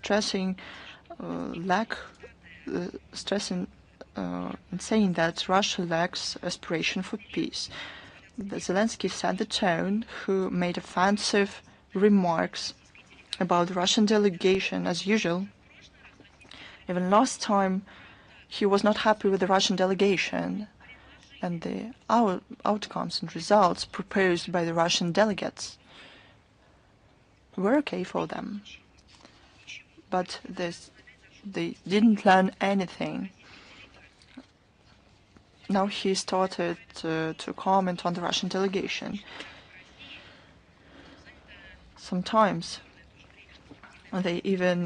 stressing stressing and saying that Russia lacks aspiration for peace. Zelensky set the tone, who made offensive remarks about the Russian delegation as usual. Even last time, he was not happy with the Russian delegation and the outcomes and results proposed by the Russian delegates were okay for them. But they didn't learn anything. Now he started to comment on the Russian delegation. Sometimes they even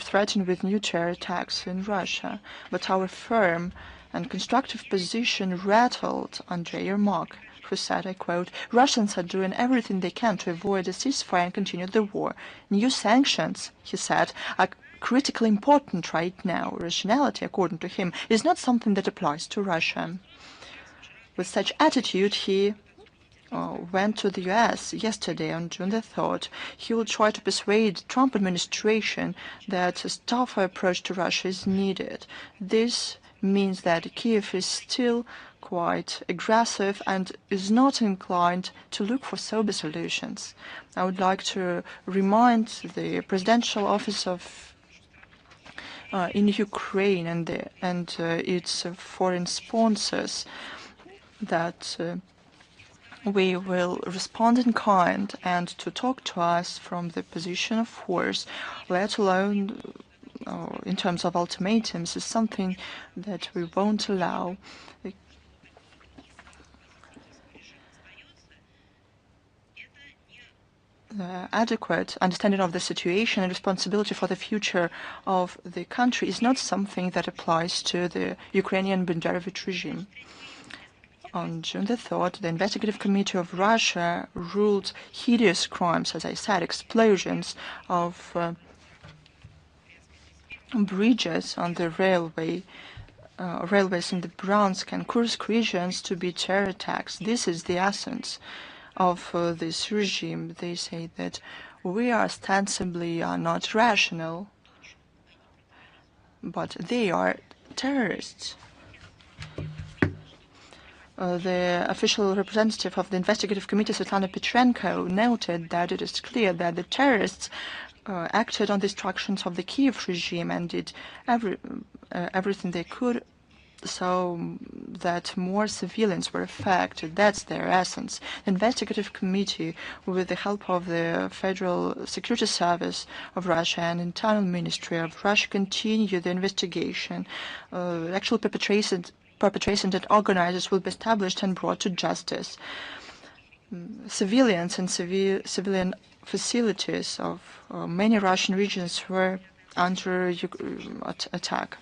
threaten with new terror attacks in Russia. But our firm and constructive position rattled Andrei Yermak, who said, I quote, "Russians are doing everything they can to avoid a ceasefire and continue the war. New sanctions," he said, "are critically important right now. Rationality, according to him, is not something that applies to Russia." With such attitude, he went to the US yesterday on June the 3rd. He will try to persuade the Trump administration that a tougher approach to Russia is needed. This means that Kyiv is still quite aggressive and is not inclined to look for sober solutions. I would like to remind the presidential office of in Ukraine and its foreign sponsors that we will respond in kind, and to talk to us from the position of force, let alone in terms of ultimatums, is something that we won't allow. The adequate understanding of the situation and responsibility for the future of the country is not something that applies to the Ukrainian Banderovich regime. On June the 3rd, the Investigative Committee of Russia ruled hideous crimes, as I said, explosions of bridges on the railways in the Bryansk and Kursk regions to be terror attacks. This is the essence of this regime. They say that we ostensibly are not rational, but they are terrorists. The official representative of the investigative committee, Svetlana Petrenko, noted that it is clear that the terrorists acted on the instructions of the Kyiv regime and did everything they could so that more civilians were affected. That's their essence. The investigative committee, with the help of the Federal Security Service of Russia and Internal Ministry of Russia, continue the investigation. Actual perpetrators and organizers will be established and brought to justice. Civilians and civilian facilities of many Russian regions were under attack.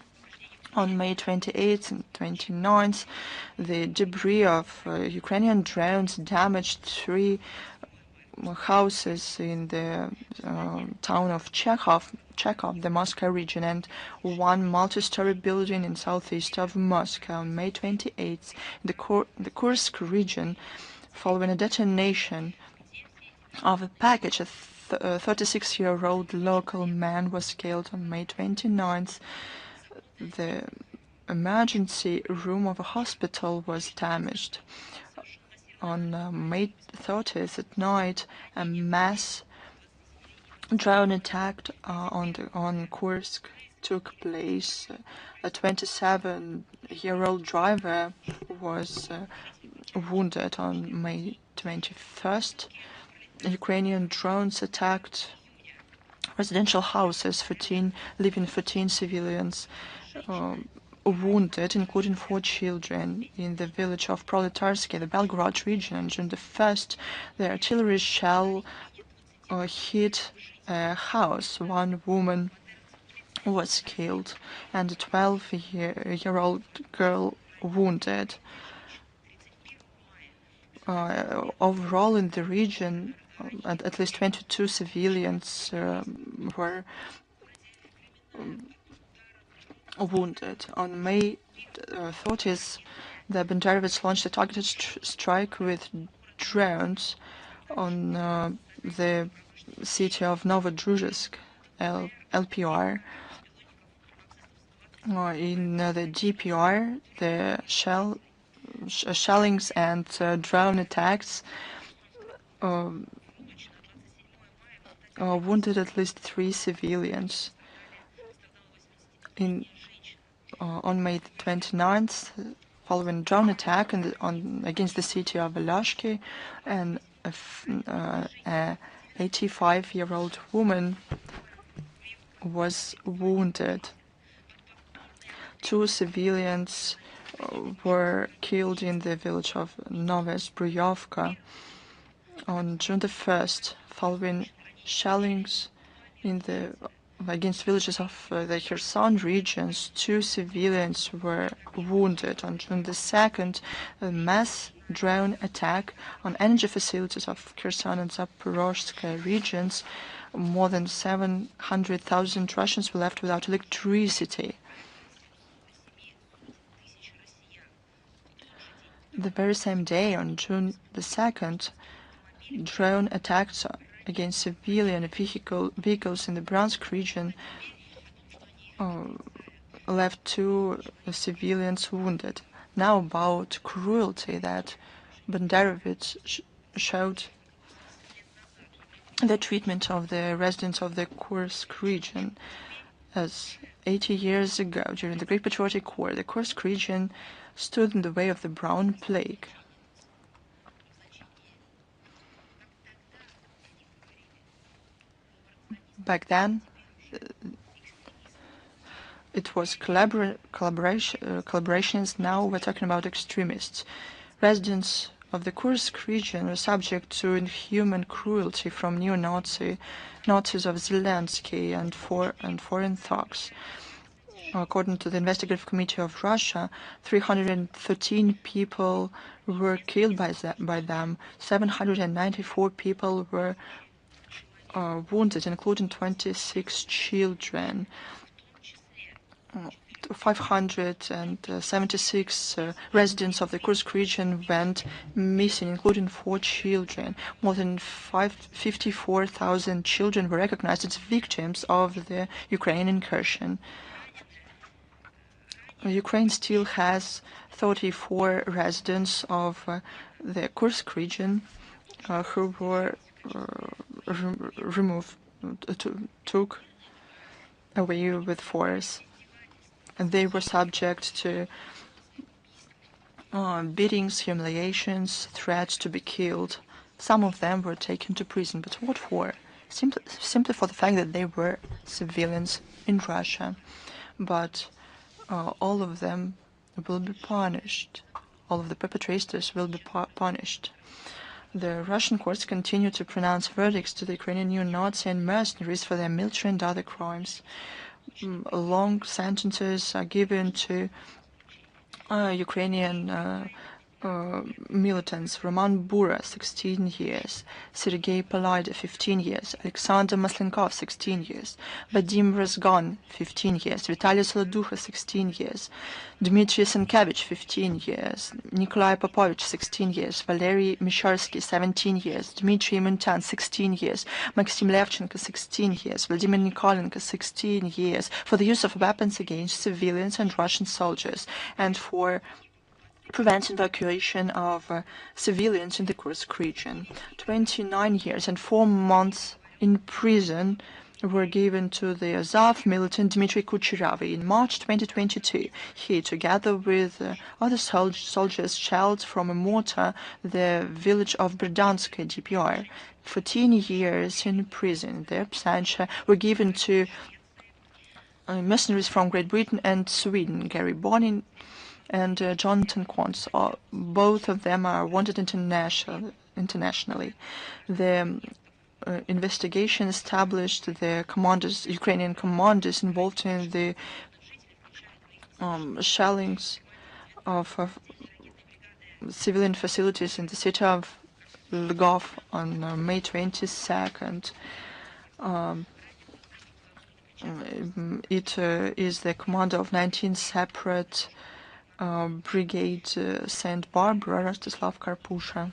On May 28th and 29th, the debris of Ukrainian drones damaged 3 houses in the town of Chekhov, the Moscow region, and 1 multi-story building in southeast of Moscow. On May 28th, in the Kursk region, following a detonation of a package, a 36-year-old local man was killed. On May 29th, the emergency room of a hospital was damaged. On May 30th at night, a mass drone attack on Kursk took place. A 27-year-old driver was wounded. On May 21st. Ukrainian drones attacked residential houses, 14 civilians wounded, including 4 children, in the village of Proletarsky, the Belgorod region. On June the 1st, the artillery shell hit a house. 1 woman was killed and a 12-year-old girl wounded. Overall in the region, at least 22 civilians were wounded. On May 30th, the Banderovich launched a targeted strike with drones on the city of Novodruzhsk, LPR. In the DPR, the shellings and drone attacks wounded at least 3 civilians. On May 29th, following a drone attack against the city of Alashki, an 85-year-old woman was wounded. 2 civilians were killed in the village of Novosbruyovka on June the 1st, following shellings against villages of the Kherson regions. 2 civilians were wounded. On June the 2nd, a mass drone attack on energy facilities of Kherson and Zaporozhye regions. More than 700,000 Russians were left without electricity. The very same day, on June the 2nd, drone attacks against civilian vehicles in the Bryansk region left 2 civilians wounded. Now about cruelty that Banderovich showed the treatment of the residents of the Kursk region. As 80 years ago, during the Great Patriotic War, the Kursk region stood in the way of the Brown Plague. Back then, it was collaborations. Now we're talking about extremists. Residents of the Kursk region are subject to inhuman cruelty from neo-Nazis of Zelensky and foreign thugs. According to the Investigative Committee of Russia, 313 people were killed by them. 794 people were wounded, including 26 children. 576 residents of the Kursk region went missing, including 4 children. More than 54,000 children were recognized as victims of the Ukrainian incursion. Ukraine still has 34 residents of the Kursk region who were took away with force. And they were subject to beatings, humiliations, threats to be killed. Some of them were taken to prison. But what for? Simply for the fact that they were civilians in Russia. But all of them will be punished. All of the perpetrators will be punished. The Russian courts continue to pronounce verdicts to the Ukrainian neo-Nazi and mercenaries for their military and other crimes. Long sentences are given to Ukrainian militants: Roman Bura, 16 years, Sergei Palayda, 15 years, Alexander Maslenkov, 16 years, Vadim Razgon, 15 years, Vitaly Soloducha, 16 years, Dmitry Senkevich, 15 years, Nikolai Popovich, 16 years, Valery Misharsky, 17 years, Dmitry Muntan, 16 years, Maxim Levchenko, 16 years, Vladimir Nikolenko, 16 years, for the use of weapons against civilians and Russian soldiers, and for preventing evacuation of civilians in the Kursk region. 29 years and 4 months in prison were given to the Azov militant Dmitry Kucherava. In March 2022, he, together with other soldiers, shelled from a mortar the village of Berdansk, DPR. 14 years in prison. Their absentia were given to mercenaries from Great Britain and Sweden, Gary Bonin and Jonathan Quantz. Both of them are wanted internationally. The investigation established the Ukrainian commanders involved in the shellings of civilian facilities in the city of Lvov on May 22nd. It is the commander of 19 separate Brigade St. Barbara, Rostislav Karpusha.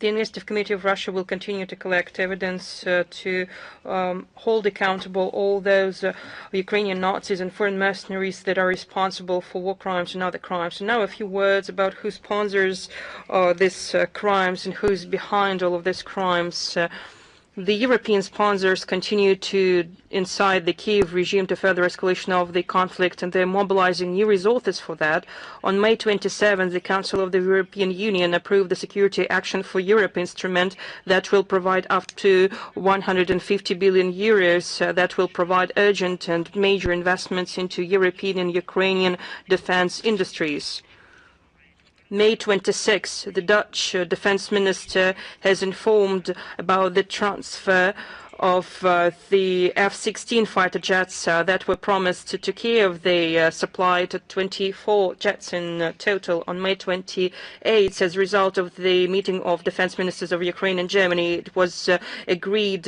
The Investigative Committee of Russia will continue to collect evidence to hold accountable all those Ukrainian Nazis and foreign mercenaries that are responsible for war crimes and other crimes. And now a few words about who sponsors these crimes and who's behind all of these crimes. The European sponsors continue to incite the Kyiv regime to further escalation of the conflict, and they're mobilizing new resources for that. On May 27th, the Council of the European Union approved the Security Action for Europe instrument that will provide up to 150 billion euros that will provide urgent and major investments into European and Ukrainian defense industries. May 26, the Dutch defense minister has informed about the transfer of the F-16 fighter jets that were promised to Kiev. They supplied 24 jets in total on May 28. As a result of the meeting of defense ministers of Ukraine and Germany, it was agreed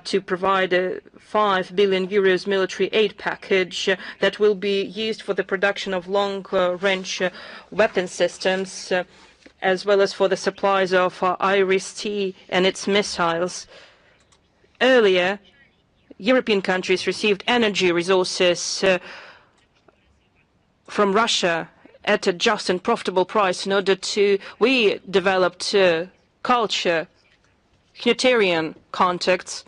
to provide 5 billion euros military aid package that will be used for the production of long-range weapon systems, as well as for the supplies of Iris-T and its missiles. Earlier, European countries received energy resources from Russia at a just and profitable price in order to, we developed culture, humanitarian contacts,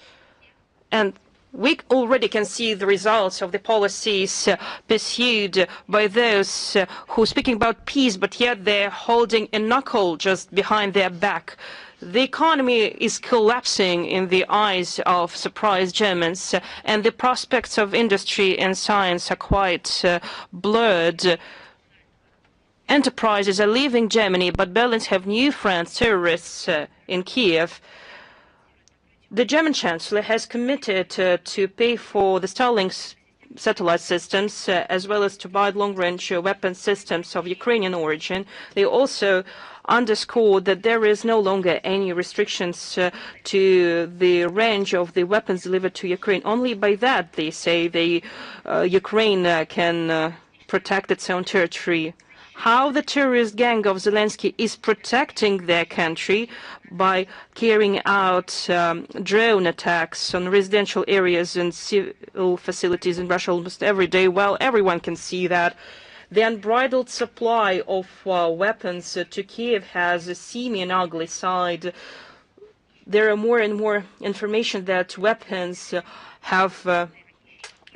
and we already can see the results of the policies pursued by those who are speaking about peace, but yet they're holding a knuckle just behind their back. The economy is collapsing in the eyes of surprised Germans, and the prospects of industry and science are quite blurred. Enterprises are leaving Germany, but Berlins have new friends, terrorists in Kiev. The German Chancellor has committed to pay for the Starlink satellite systems, as well as to buy long-range weapon systems of Ukrainian origin. They also underscored that there is no longer any restrictions to the range of the weapons delivered to Ukraine. Only by that, they say, Ukraine can protect its own territory. How the terrorist gang of Zelensky is protecting their country by carrying out drone attacks on residential areas and civil facilities in Russia almost every day, well, everyone can see that. The unbridled supply of weapons to Kiev has a seamy and ugly side. There are more and more information that weapons have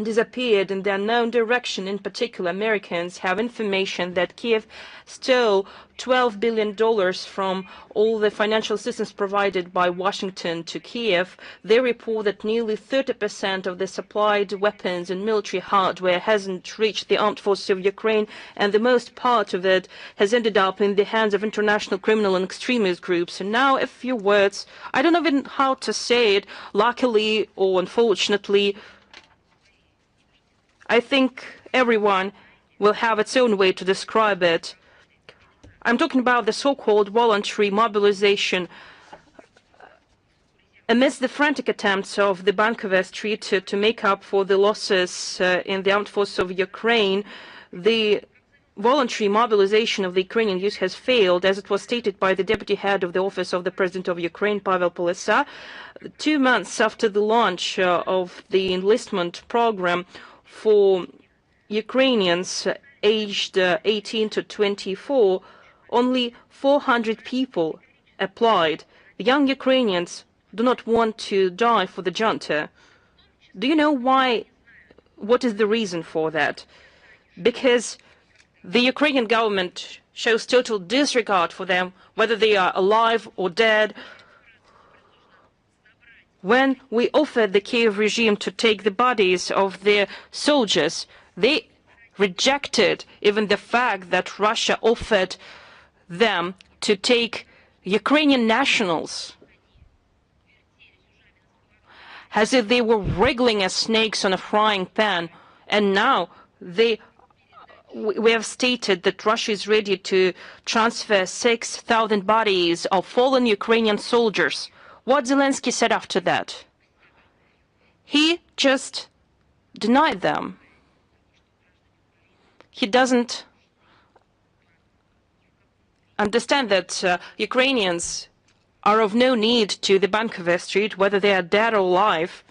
disappeared in the unknown direction. In particular, Americans have information that Kiev stole $12 billion from all the financial assistance provided by Washington to Kiev. They report that nearly 30% of the supplied weapons and military hardware hasn't reached the armed forces of Ukraine, and the most part of it has ended up in the hands of international criminal and extremist groups. And now a few words, I don't know even how to say it, luckily or unfortunately, I think everyone will have its own way to describe it. I'm talking about the so-called voluntary mobilization. Amidst the frantic attempts of the Bankover Street to make up for the losses in the armed forces of Ukraine, the voluntary mobilization of the Ukrainian youth has failed, as it was stated by the deputy head of the office of the President of Ukraine, Pavel Polesa. 2 months after the launch of the enlistment program for Ukrainians aged 18 to 24, only 400 people applied. The young Ukrainians do not want to die for the junta. Do you know why? What is the reason for that? Because the Ukrainian government shows total disregard for them, whether they are alive or dead. When we offered the Kiev regime to take the bodies of their soldiers, they rejected even the fact that Russia offered them to take Ukrainian nationals, as if they were wriggling as snakes on a frying pan. And now we have stated that Russia is ready to transfer 6,000 bodies of fallen Ukrainian soldiers. What Zelensky said after that? He just denied them. He doesn't understand that Ukrainians are of no need to the Bankovo Street, whether they are dead or alive.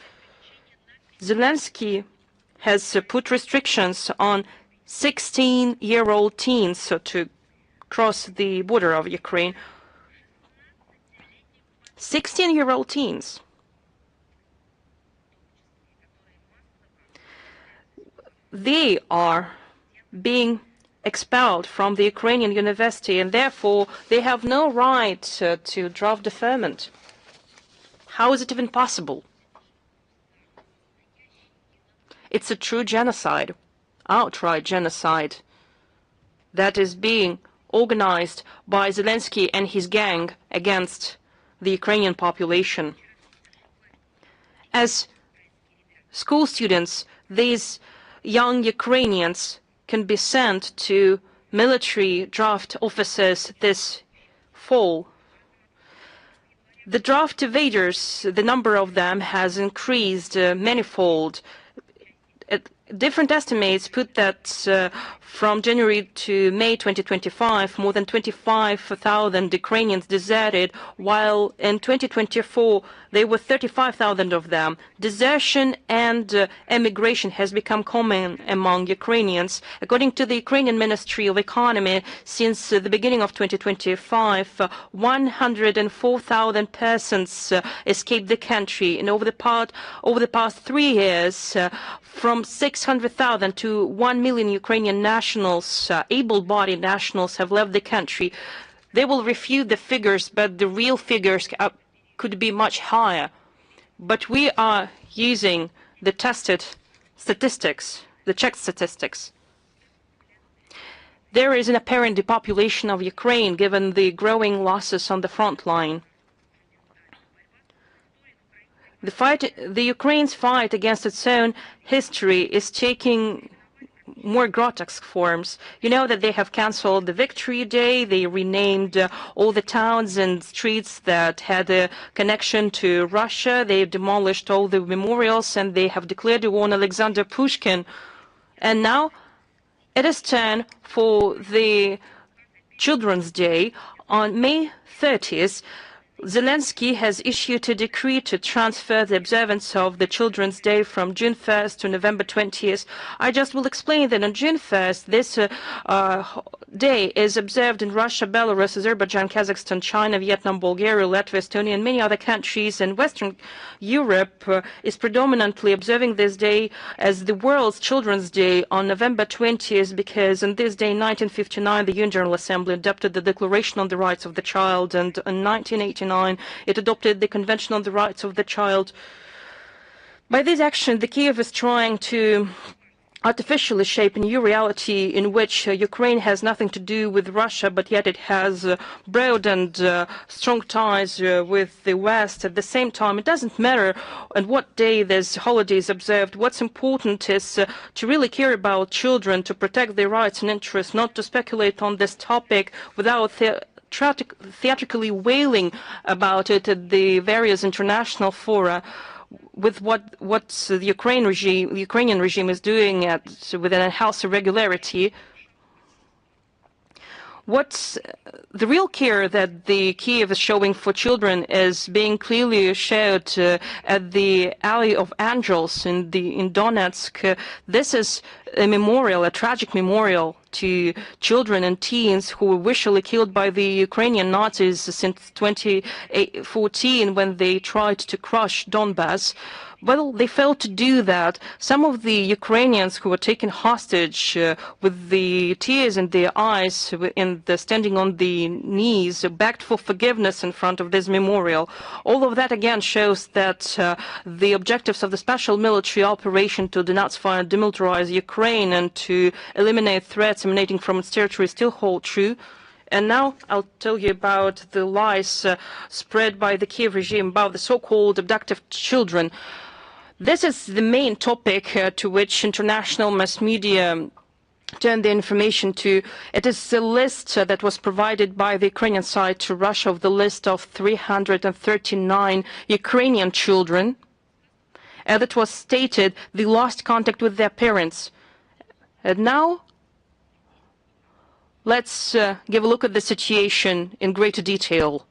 Zelensky has put restrictions on 16-year-old teens to cross the border of Ukraine. 16-year-old teens. They are being expelled from the Ukrainian university, and therefore they have no right to draft deferment. How is it even possible? It's a true genocide, outright genocide, that is being organized by Zelensky and his gang against the Ukrainian population. As school students, these young Ukrainians can be sent to military draft officers this fall. The draft evaders, the number of them has increased manifold. Different estimates put that from January to May 2025, more than 25,000 Ukrainians deserted, while in 2024 there were 35,000 of them. Desertion and emigration has become common among Ukrainians. According to the Ukrainian Ministry of Economy, since the beginning of 2025, 104,000 persons escaped the country, and over the past 3 years, from 600,000 to 1 million Ukrainian nationals, able-bodied nationals, have left the country. They will refute the figures, but the real figures could be much higher. But we are using the tested statistics, the checked statistics. There is an apparent depopulation of Ukraine given the growing losses on the front line. The Ukraine's fight against its own history is taking more grotesque forms. You know that they have cancelled the Victory Day. They renamed all the towns and streets that had a connection to Russia. They demolished all the memorials, and they have declared war on Alexander Pushkin. And now it is time for the Children's Day. On May 30th, Zelensky has issued a decree to transfer the observance of the Children's Day from June 1st to November 20th. I just will explain that on June 1st, this day is observed in Russia, Belarus, Azerbaijan, Kazakhstan, China, Vietnam, Bulgaria, Latvia, Estonia, and many other countries. And Western Europe is predominantly observing this day as the World's Children's Day on November 20th, because on this day in 1959, the UN General Assembly adopted the Declaration on the Rights of the Child, and in 1989, it adopted the Convention on the Rights of the Child. By this action, the Kyiv is trying to artificially shape a new reality in which Ukraine has nothing to do with Russia, but yet it has broad and strong ties with the West. At the same time, it doesn't matter on what day this holiday is observed. What's important is to really care about children, to protect their rights and interests, not to speculate on this topic without theatrically wailing about it at the various international fora, with what the Ukrainian regime is doing with an enhanced irregularity. What's the real care that the Kyiv is showing for children is being clearly showed at the Alley of Angels in Donetsk. This is a memorial, a tragic memorial to children and teens who were visually killed by the Ukrainian Nazis since 2014 when they tried to crush Donbass. Well, they failed to do that. Some of the Ukrainians who were taken hostage with the tears in their eyes and standing on the knees begged for forgiveness in front of this memorial. All of that again shows that the objectives of the special military operation to denazify and demilitarize Ukraine and to eliminate threats emanating from its territory still hold true. And now I'll tell you about the lies spread by the Kyiv regime about the so-called abducted children. This is the main topic to which international mass media turn the information to. It is a list that was provided by the Ukrainian side to Russia of the list of 339 Ukrainian children that was stated they lost contact with their parents. And now let's give a look at the situation in greater detail.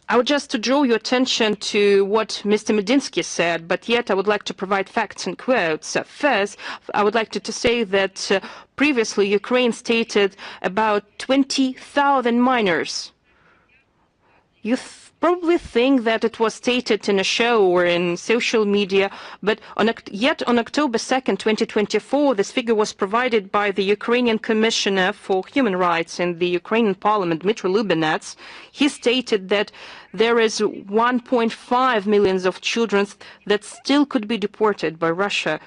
I would just to draw your attention to what Mr. Medinsky said, but yet I would like to provide facts and quotes. First, I would like to say that previously Ukraine stated about 20,000 minors. You probably think that it was stated in a show or in social media, but yet on October 2nd, 2024, this figure was provided by the Ukrainian Commissioner for Human Rights in the Ukrainian Parliament, Dmitry Lubinets. He stated that there is 1.5 million of children that still could be deported by Russia.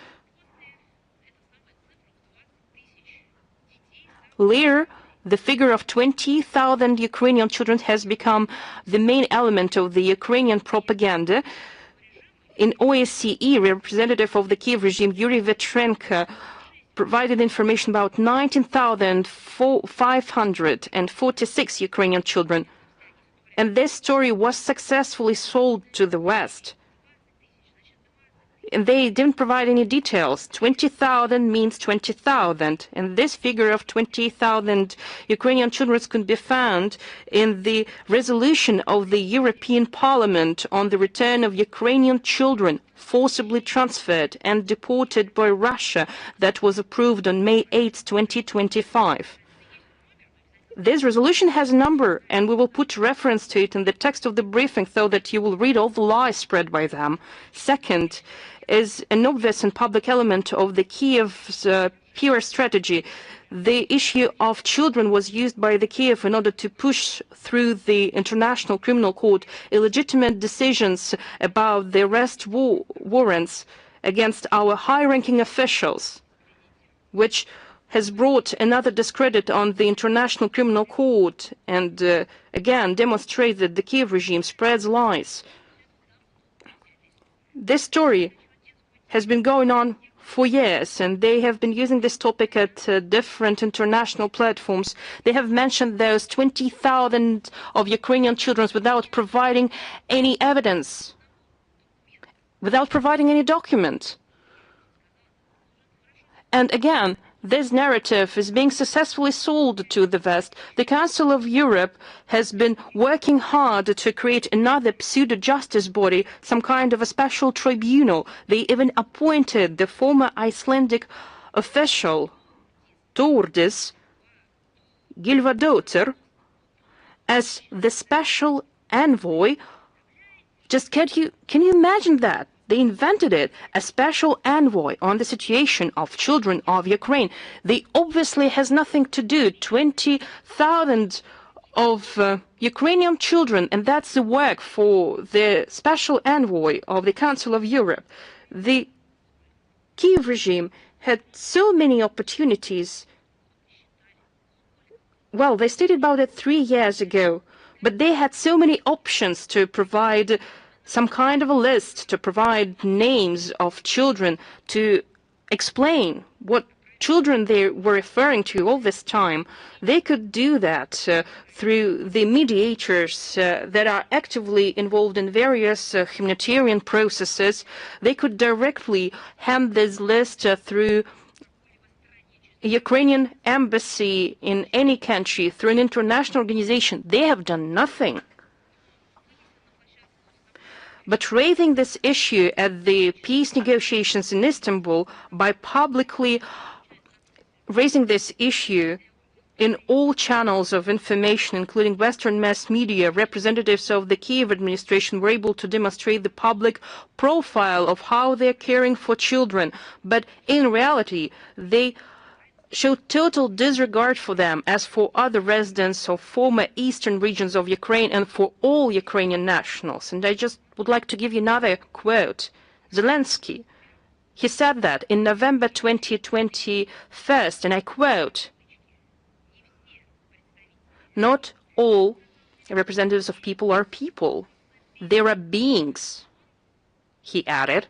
Later, the figure of 20,000 Ukrainian children has become the main element of the Ukrainian propaganda. In OSCE, representative of the Kyiv regime, Yuri Vetrenko, provided information about 19,546 Ukrainian children. And this story was successfully sold to the West. And they didn't provide any details. 20,000 means 20,000. And this figure of 20,000 Ukrainian children can be found in the resolution of the European Parliament on the return of Ukrainian children forcibly transferred and deported by Russia that was approved on May 8, 2025. This resolution has a number, and we will put reference to it in the text of the briefing so that you will read all the lies spread by them. Second, is an obvious and public element of the Kyiv's PR strategy. The issue of children was used by the Kyiv in order to push through the International Criminal Court illegitimate decisions about the arrest warrants against our high-ranking officials, which has brought another discredit on the International Criminal Court and again demonstrates that the Kyiv regime spreads lies. This story has been going on for years, and they have been using this topic at different international platforms. They have mentioned those 20,000 of Ukrainian children without providing any evidence, without providing any document. And again, this narrative is being successfully sold to the West. The Council of Europe has been working hard to create another pseudo-justice body, some kind of a special tribunal. They even appointed the former Icelandic official, Tordis Gylfadóttir, as the special envoy. Just can you imagine that? They invented it, a special envoy on the situation of children of Ukraine. They obviously has nothing to do. 20,000 of Ukrainian children, and that's the work for the special envoy of the Council of Europe. The Kyiv regime had so many opportunities. Well, they stated about it 3 years ago, but they had so many options to provide some kind of a list, to provide names of children, to explain what children they were referring to all this time. They could do that through the mediators that are actively involved in various humanitarian processes. They could directly hand this list through a Ukrainian embassy in any country, through an international organization. They have done nothing. But raising this issue at the peace negotiations in Istanbul by publicly raising this issue in all channels of information, including Western mass media, representatives of the Kyiv administration were able to demonstrate the public profile of how they're caring for children. But in reality, they show total disregard for them as for other residents of former eastern regions of Ukraine and for all Ukrainian nationals. And I just would like to give you another quote. Zelensky, he said that in November 2021, and I quote, "Not all representatives of people are people. There are beings," he added.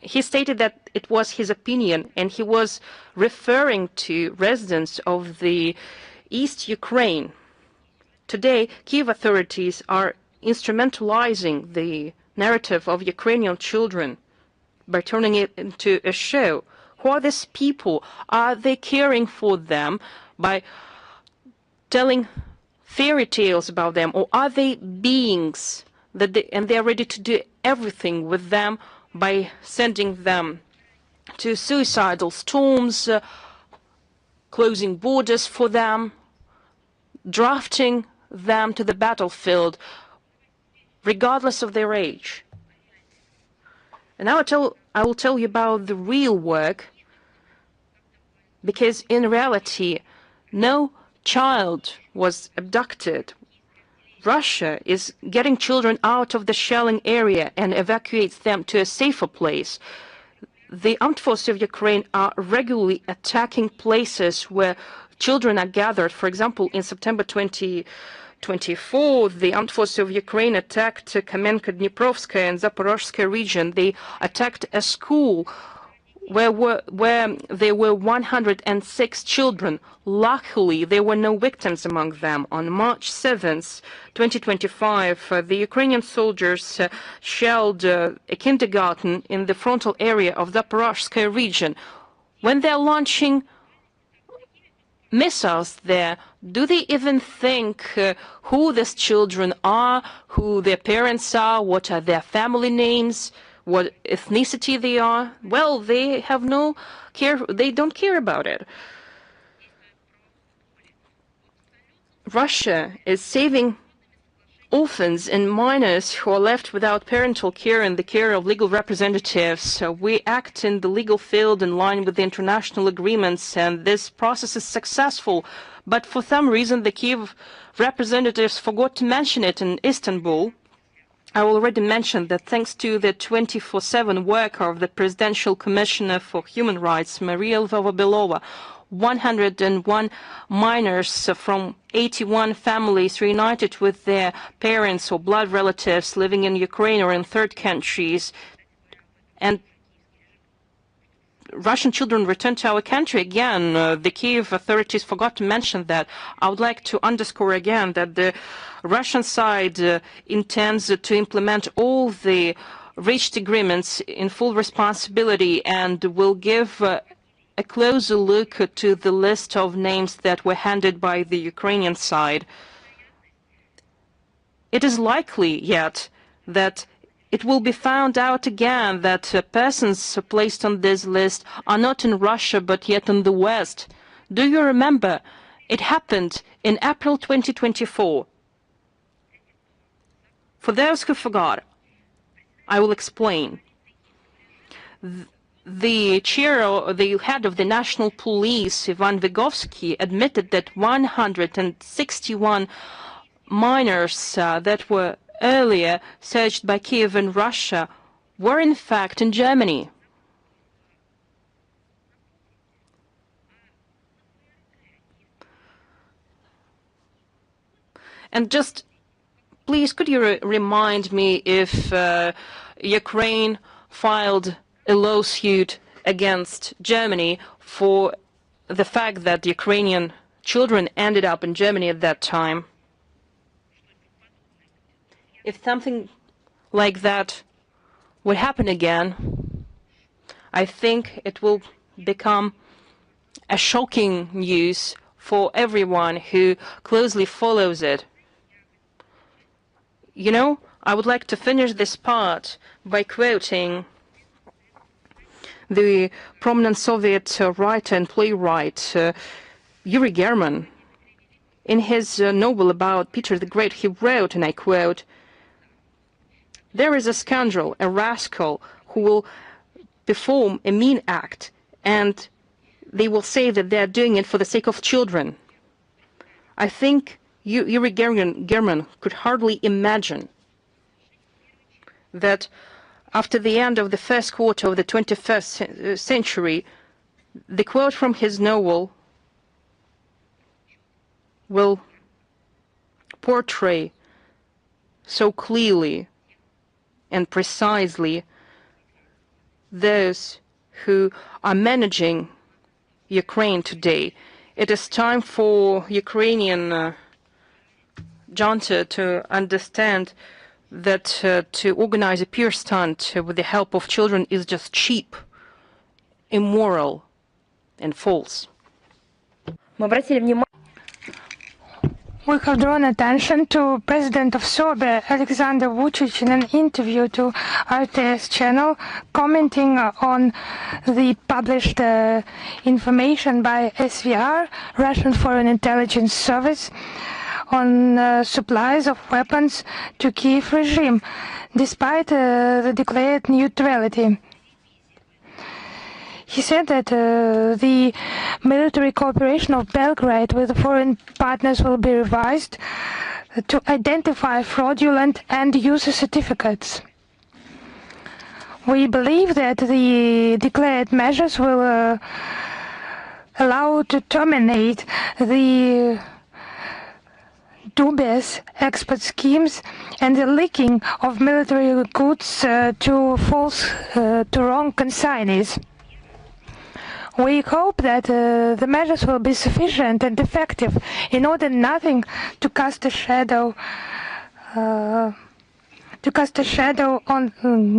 He stated that it was his opinion, and he was referring to residents of the East Ukraine. Today, Kyiv authorities are instrumentalizing the narrative of Ukrainian children by turning it into a show. Who are these people? Are they caring for them by telling fairy tales about them, or are they beings that and they are ready to do everything with them by sending them to suicidal storms, closing borders for them, drafting them to the battlefield, regardless of their age. And now I will tell you about the real work, because in reality, no child was abducted. Russia is getting children out of the shelling area and evacuates them to a safer place. The armed forces of Ukraine are regularly attacking places where children are gathered. For example, in September 2024, the armed forces of Ukraine attacked Kamenka-Dniprovskaya and Zaporozhskaya region. They attacked a school where there were 106 children. Luckily, there were no victims among them. On March 7th, 2025, the Ukrainian soldiers shelled a kindergarten in the frontal area of the Zaporozhskaya region. When they're launching missiles there, do they even think who these children are, who their parents are, what are their family names, what ethnicity they are? Well, they have no care. They don't care about it. Russia is saving orphans and minors who are left without parental care and the care of legal representatives. So we act in the legal field in line with the international agreements, and this process is successful. But for some reason, the Kyiv representatives forgot to mention it in Istanbul. I already mentioned that thanks to the 24/7 work of the Presidential Commissioner for Human Rights, Maria Zakharova, 101 minors from 81 families reunited with their parents or blood relatives living in Ukraine or in third countries, and Russian children returned to our country again. The Kyiv authorities forgot to mention that. I would like to underscore again that the Russian side intends to implement all the reached agreements in full responsibility and will give a closer look to the list of names that were handed by the Ukrainian side. It is likely yet that it will be found out again that persons placed on this list are not in Russia but yet in the West. Do you remember? It happened in April 2024. For those who forgot, I will explain. The head of the National Police, Ivan Vygovsky, admitted that 161 minors that were earlier searched by Kyiv in Russia were in fact in Germany. And just please, could you remind me if Ukraine filed a lawsuit against Germany for the fact that Ukrainian children ended up in Germany at that time? If something like that would happen again, I think it will become a shocking news for everyone who closely follows it. You know, I would like to finish this part by quoting the prominent Soviet writer and playwright Yuri German. In his novel about Peter the Great, he wrote, and I quote, "There is a scoundrel, a rascal, who will perform a mean act, and they will say that they are doing it for the sake of children." I think Yuri German could hardly imagine that after the end of the first quarter of the 21st century, the quote from his novel will portray so clearly and precisely those who are managing Ukraine today. It is time for Ukrainian junta to understand that to organize a peer stunt with the help of children is just cheap, immoral, and false. We have drawn attention to President of Serbia, Alexander Vučić, in an interview to RTS channel, commenting on the published information by SVR, Russian Foreign Intelligence Service, on supplies of weapons to Kyiv regime, despite the declared neutrality. He said that the military cooperation of Belgrade with foreign partners will be revised to identify fraudulent end-user certificates. We believe that the declared measures will allow to terminate the dubious export schemes and the leaking of military goods to wrong consignees. We hope that the measures will be sufficient and effective in order nothing to cast a shadow on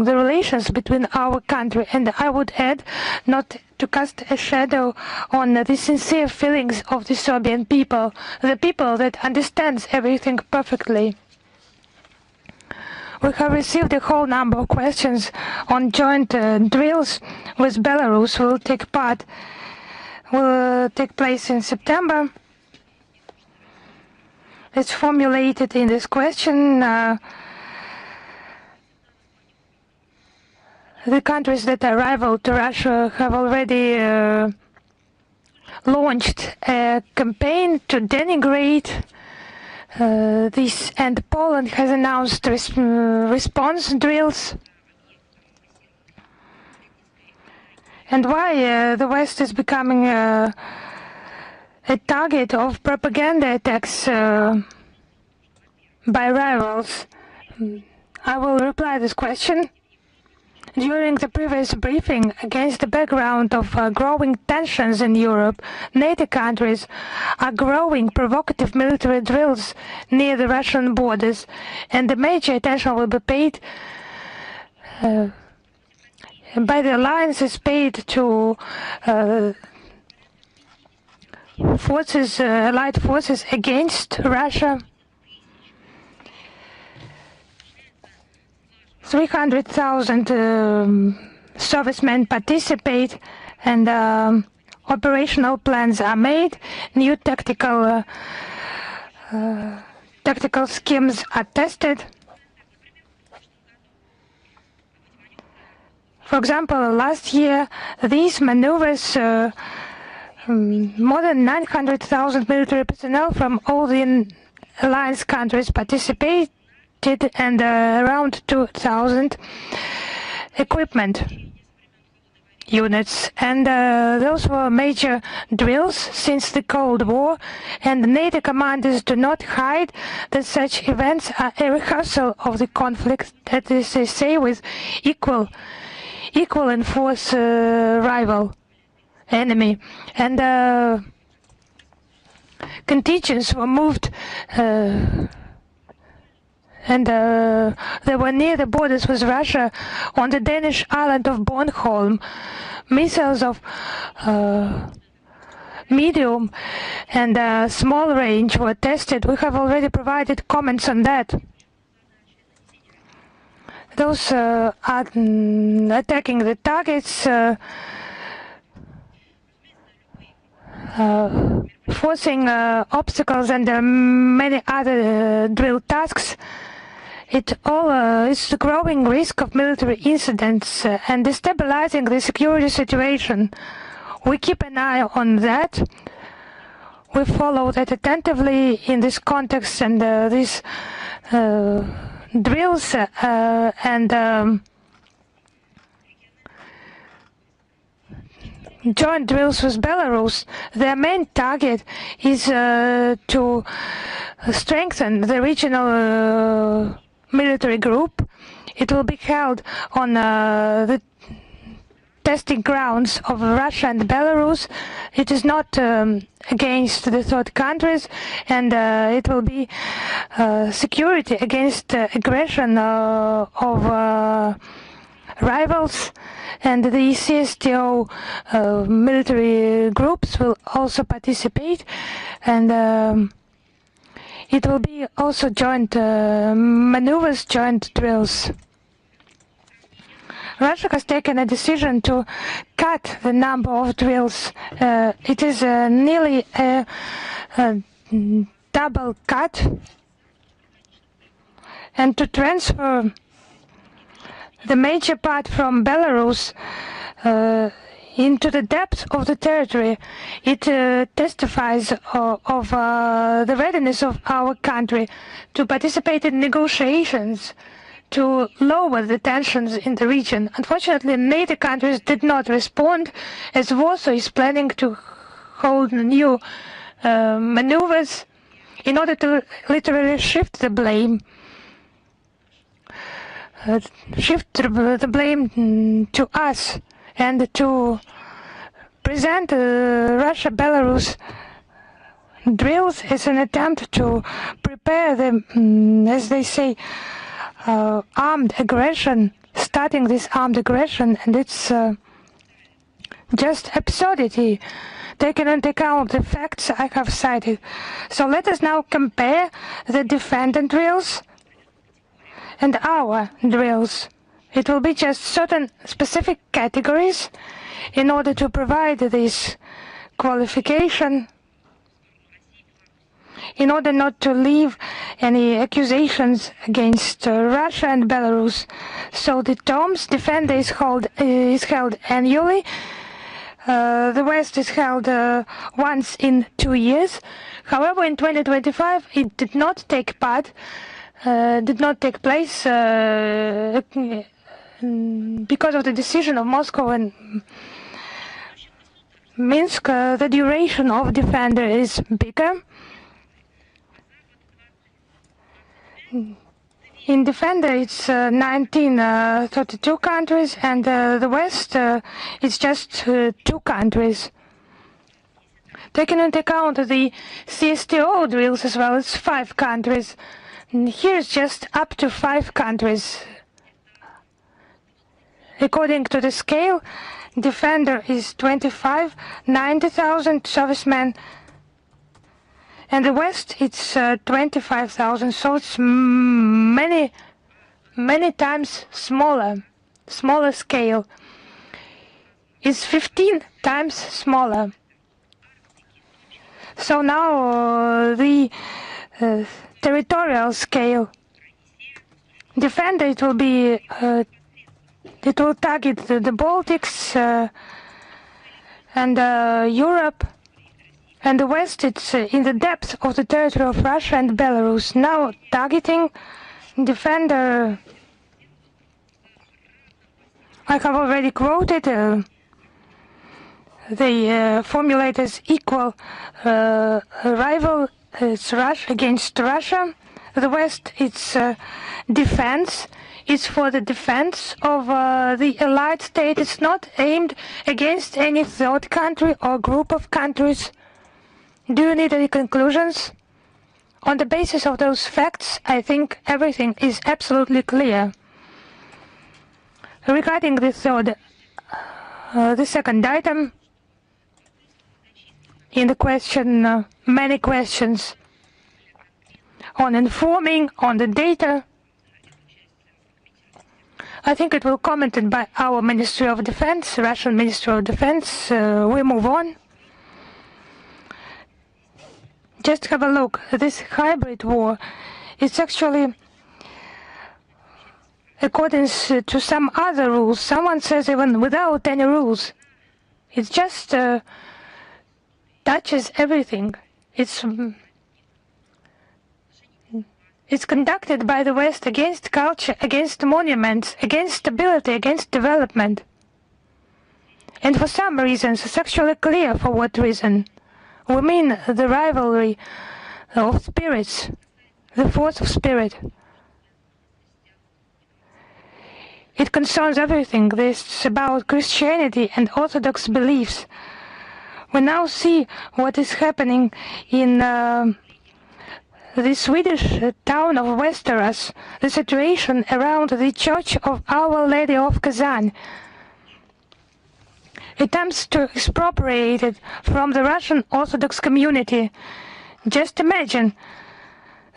the relations between our country, and I would add, not to cast a shadow on the sincere feelings of the Serbian people, the people that understands everything perfectly. We have received a whole number of questions on joint drills with Belarus will take place in September. It's formulated in this question. The countries that are rival to Russia have already launched a campaign to denigrate this, and Poland has announced response drills. And why the West is becoming a target of propaganda attacks by rivals? I will reply this question. During the previous briefing, against the background of growing tensions in Europe, NATO countries are growing provocative military drills near the Russian borders, and the major attention will be paid by the alliances paid to allied forces against Russia. 300,000 servicemen participate, and operational plans are made. New tactical schemes are tested. For example, last year, these maneuvers, more than 900,000 military personnel from all the alliance countries participated, and around 2,000 equipment units. And those were major drills since the Cold War, and NATO commanders do not hide that such events are a rehearsal of the conflict, that is to say, with equal in force rival enemy. And contingents were moved and they were near the borders with Russia on the Danish island of Bornholm. Missiles of medium and small range were tested. We have already provided comments on that. Those are attacking the targets, forcing obstacles, and many other drill tasks. It all is the growing risk of military incidents and destabilizing the security situation. We keep an eye on that. We follow that attentively in this context, and these drills and joint drills with Belarus, their main target is to strengthen the regional military group. It will be held on the testing grounds of Russia and Belarus. It is not against the third countries, and it will be security against aggression of rivals. And the CSTO military groups will also participate, and it will be also joint maneuvers, joint drills. Russia has taken a decision to cut the number of drills. It is nearly a double cut, and to transfer the major part from Belarus into the depth of the territory. It testifies of the readiness of our country to participate in negotiations to lower the tensions in the region. Unfortunately, NATO countries did not respond, as Warsaw is planning to hold new maneuvers in order to literally shift the blame. The blame to us and to present Russia-Belarus drills as an attempt to prepare the, as they say, armed aggression, starting this armed aggression, and it's just absurdity, taking into account the facts I have cited. So let us now compare the defendant drills and our drills. It will be just certain specific categories in order to provide this qualification, in order not to leave any accusations against Russia and Belarus. So the Tom's Defender is held annually. The West is held once in 2 years. However, in 2025, it did not take place because of the decision of Moscow and Minsk. The duration of Defender is bigger. In Defender, it's 32 countries, and the West, it's just 2 countries. Taking into account the CSTO drills as well, it's 5 countries. And here's just up to 5 countries. According to the scale, Defender is 25, 90,000 servicemen. And the West, it's 25,000, so it's many times smaller scale. It's 15 times smaller. So now the territorial scale. Defender, it will be, it will target the Baltics and Europe. And the West, it's in the depth of the territory of Russia and Belarus. Now targeting Defender, I have already quoted the formulate as equal rival. It's Russia against Russia. The West, it's defense. It's for the defense of the allied state. It's not aimed against any third country or group of countries. Do you need any conclusions? On the basis of those facts, I think everything is absolutely clear. Regarding the second item in the question, many questions on informing on the data. I think it will be commented by our Ministry of Defense, Russian Ministry of Defense. We move on. Just have a look. This hybrid war, it's actually according to some other rules. Someone says even without any rules. It just touches everything. It's conducted by the West against culture, against monuments, against stability, against development. And for some reasons, it's actually clear for what reason. We mean the rivalry of spirits, the force of spirit. It concerns everything. This is about Christianity and Orthodox beliefs. We now see what is happening in the Swedish town of Västerås, the situation around the Church of Our Lady of Kazan. Attempts to expropriate it from the Russian Orthodox community. Just imagine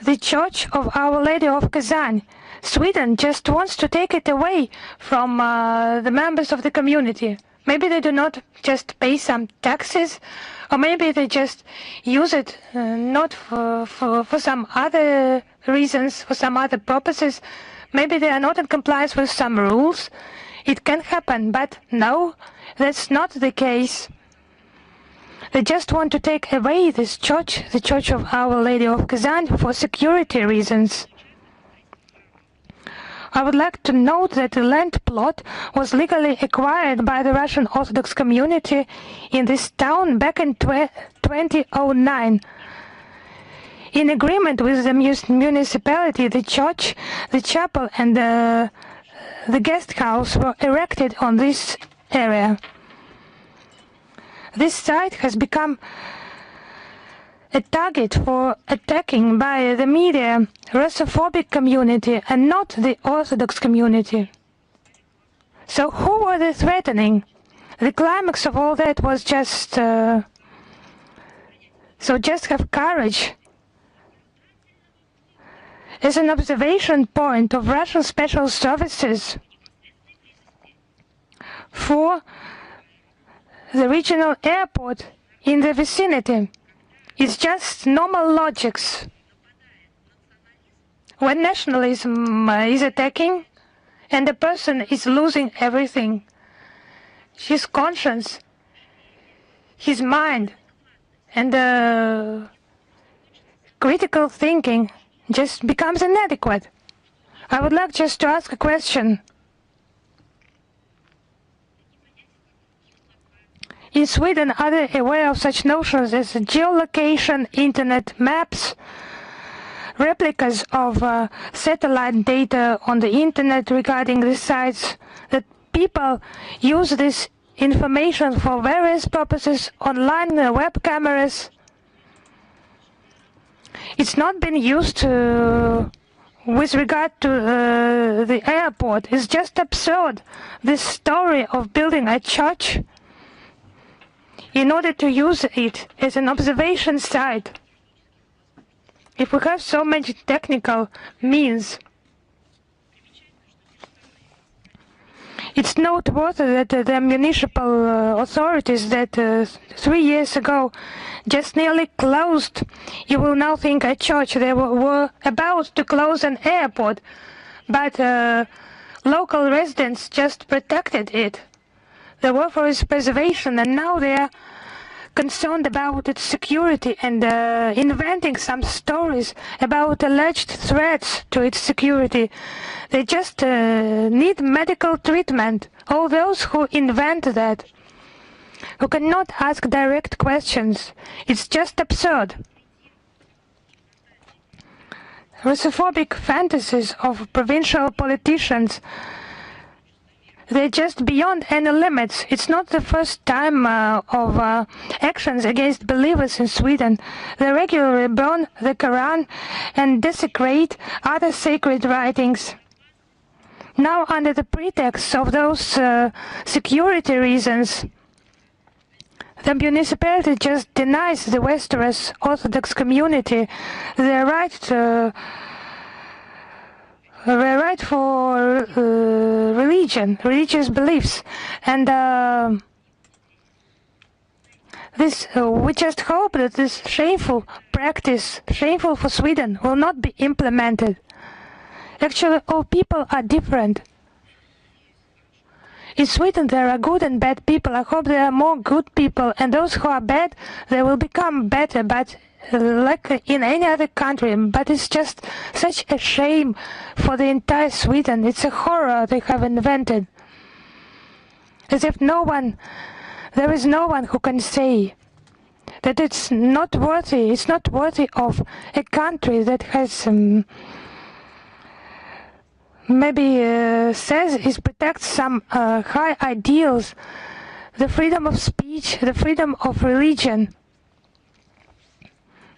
the Church of Our Lady of Kazan. Sweden just wants to take it away from the members of the community. Maybe they do not just pay some taxes, or maybe they just use it not for some other reasons, for some other purposes. Maybe they are not in compliance with some rules. It can happen, but no, that's not the case. They just want to take away this church, the Church of Our Lady of Kazan, for security reasons. I would like to note that the land plot was legally acquired by the Russian Orthodox community in this town back in 2009. In agreement with the municipality, the church, the chapel and the guest house were erected on this area. This site has become a target for attacking by the media, Russophobic community, and not the Orthodox community. So who were they threatening? The climax of all that was just just have courage. As an observation point of Russian special services for the regional airport in the vicinity. It's just normal logics. When nationalism is attacking and the person is losing everything, his conscience, his mind, and critical thinking just becomes inadequate. I would like just to ask a question. In Sweden, are they aware of such notions as geolocation, internet maps, replicas of satellite data on the internet regarding the sites, that people use this information for various purposes, online web cameras? It's not been used with regard to the airport. It's just absurd, this story of building a church in order to use it as an observation site. If we have so many technical means, it's noteworthy that the municipal authorities that 3 years ago just nearly closed, you will now think, a church. They were about to close an airport, but local residents just protected it. They were for its preservation, and now they are concerned about its security and inventing some stories about alleged threats to its security. They just need medical treatment. All those who invent that, who cannot ask direct questions, it's just absurd. Russophobic fantasies of provincial politicians, they're just beyond any limits. It's not the first time of actions against believers in Sweden. They regularly burn the Quran and desecrate other sacred writings. Now, under the pretext of those security reasons, the municipality just denies the Westeros Orthodox community their right for religious beliefs, and we just hope that this shameful practice, shameful for Sweden, will not be implemented. Actually, all people are different. In Sweden there are good and bad people. I hope there are more good people, and those who are bad, they will become better, but like in any other country. But it's just such a shame for the entire Sweden. It's a horror they have invented. As if there is no one who can say that it's not worthy of a country that has maybe says it protects some high ideals, the freedom of speech, the freedom of religion.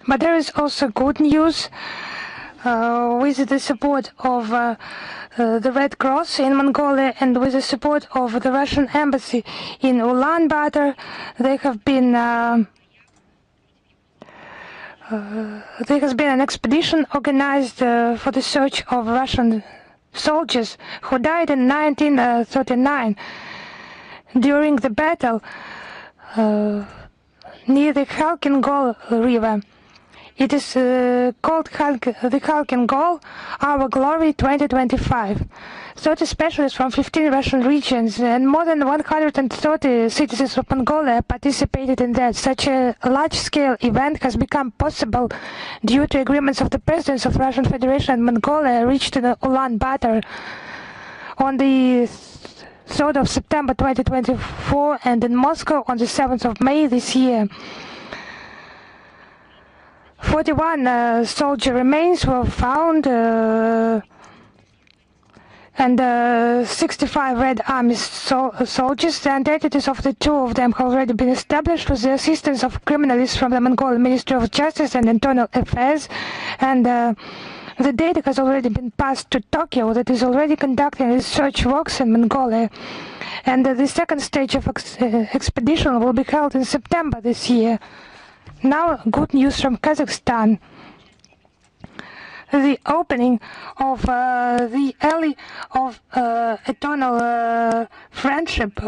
But there is also good news with the support of the Red Cross in Mongolia and with the support of the Russian embassy in Ulaanbaatar. They have been there has been an expedition organized for the search of Russian soldiers who died in 1939 during the battle near the Khalkhin-Gol River. It is called the Khalkhin-Gol, Our Glory 2025. 30 specialists from 15 Russian regions and more than 130 citizens of Mongolia participated in that. Such a large-scale event has become possible due to agreements of the presidents of Russian Federation and Mongolia reached in Ulaanbaatar on the 3rd of September 2024 and in Moscow on the 7th of May this year. 41 soldier remains were found and 65 Red Army soldiers. The identities of the two of them have already been established with the assistance of criminalists from the Mongolian Ministry of Justice and Internal Affairs, and the data has already been passed to Tokyo that is already conducting research works in Mongolia. And the second stage of expedition will be held in September this year. Now, good news from Kazakhstan. The opening of the alley of eternal friendship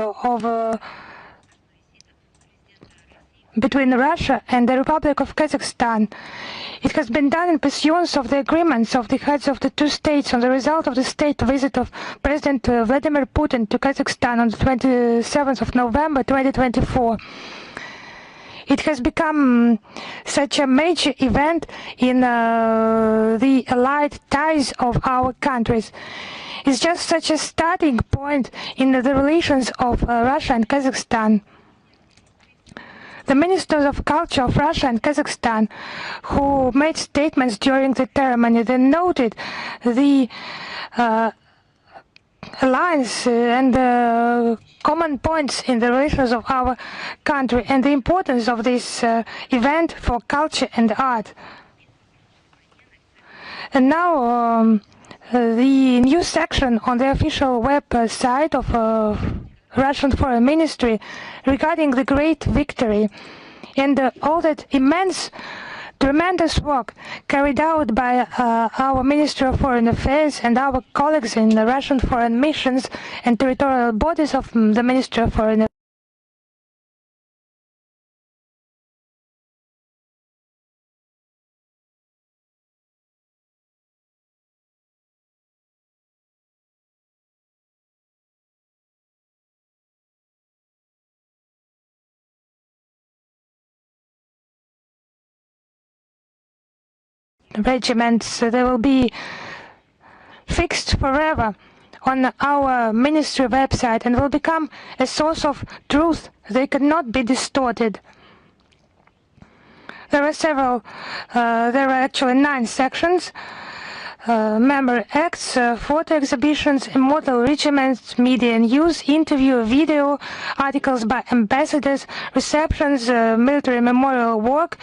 between Russia and the Republic of Kazakhstan. It has been done in pursuance of the agreements of the heads of the two states on the result of the state visit of President Vladimir Putin to Kazakhstan on the 27th of November 2024. It has become such a major event in the allied ties of our countries. It's just such a starting point in the relations of Russia and Kazakhstan. The ministers of culture of Russia and Kazakhstan, who made statements during the ceremony, they noted the alliance and common points in the relations of our country and the importance of this event for culture and art. And now the new section on the official website of Russian Foreign Ministry regarding the great victory and all that immense tremendous work carried out by our Ministry of Foreign Affairs and our colleagues in the Russian foreign missions and territorial bodies of the Ministry of Foreign Affairs. Regiments, they will be fixed forever on our ministry website and will become a source of truth. They cannot be distorted. There are actually 9 sections. Member acts, photo exhibitions, immortal regiments, media news, interview, video, articles by ambassadors, receptions, military memorial work,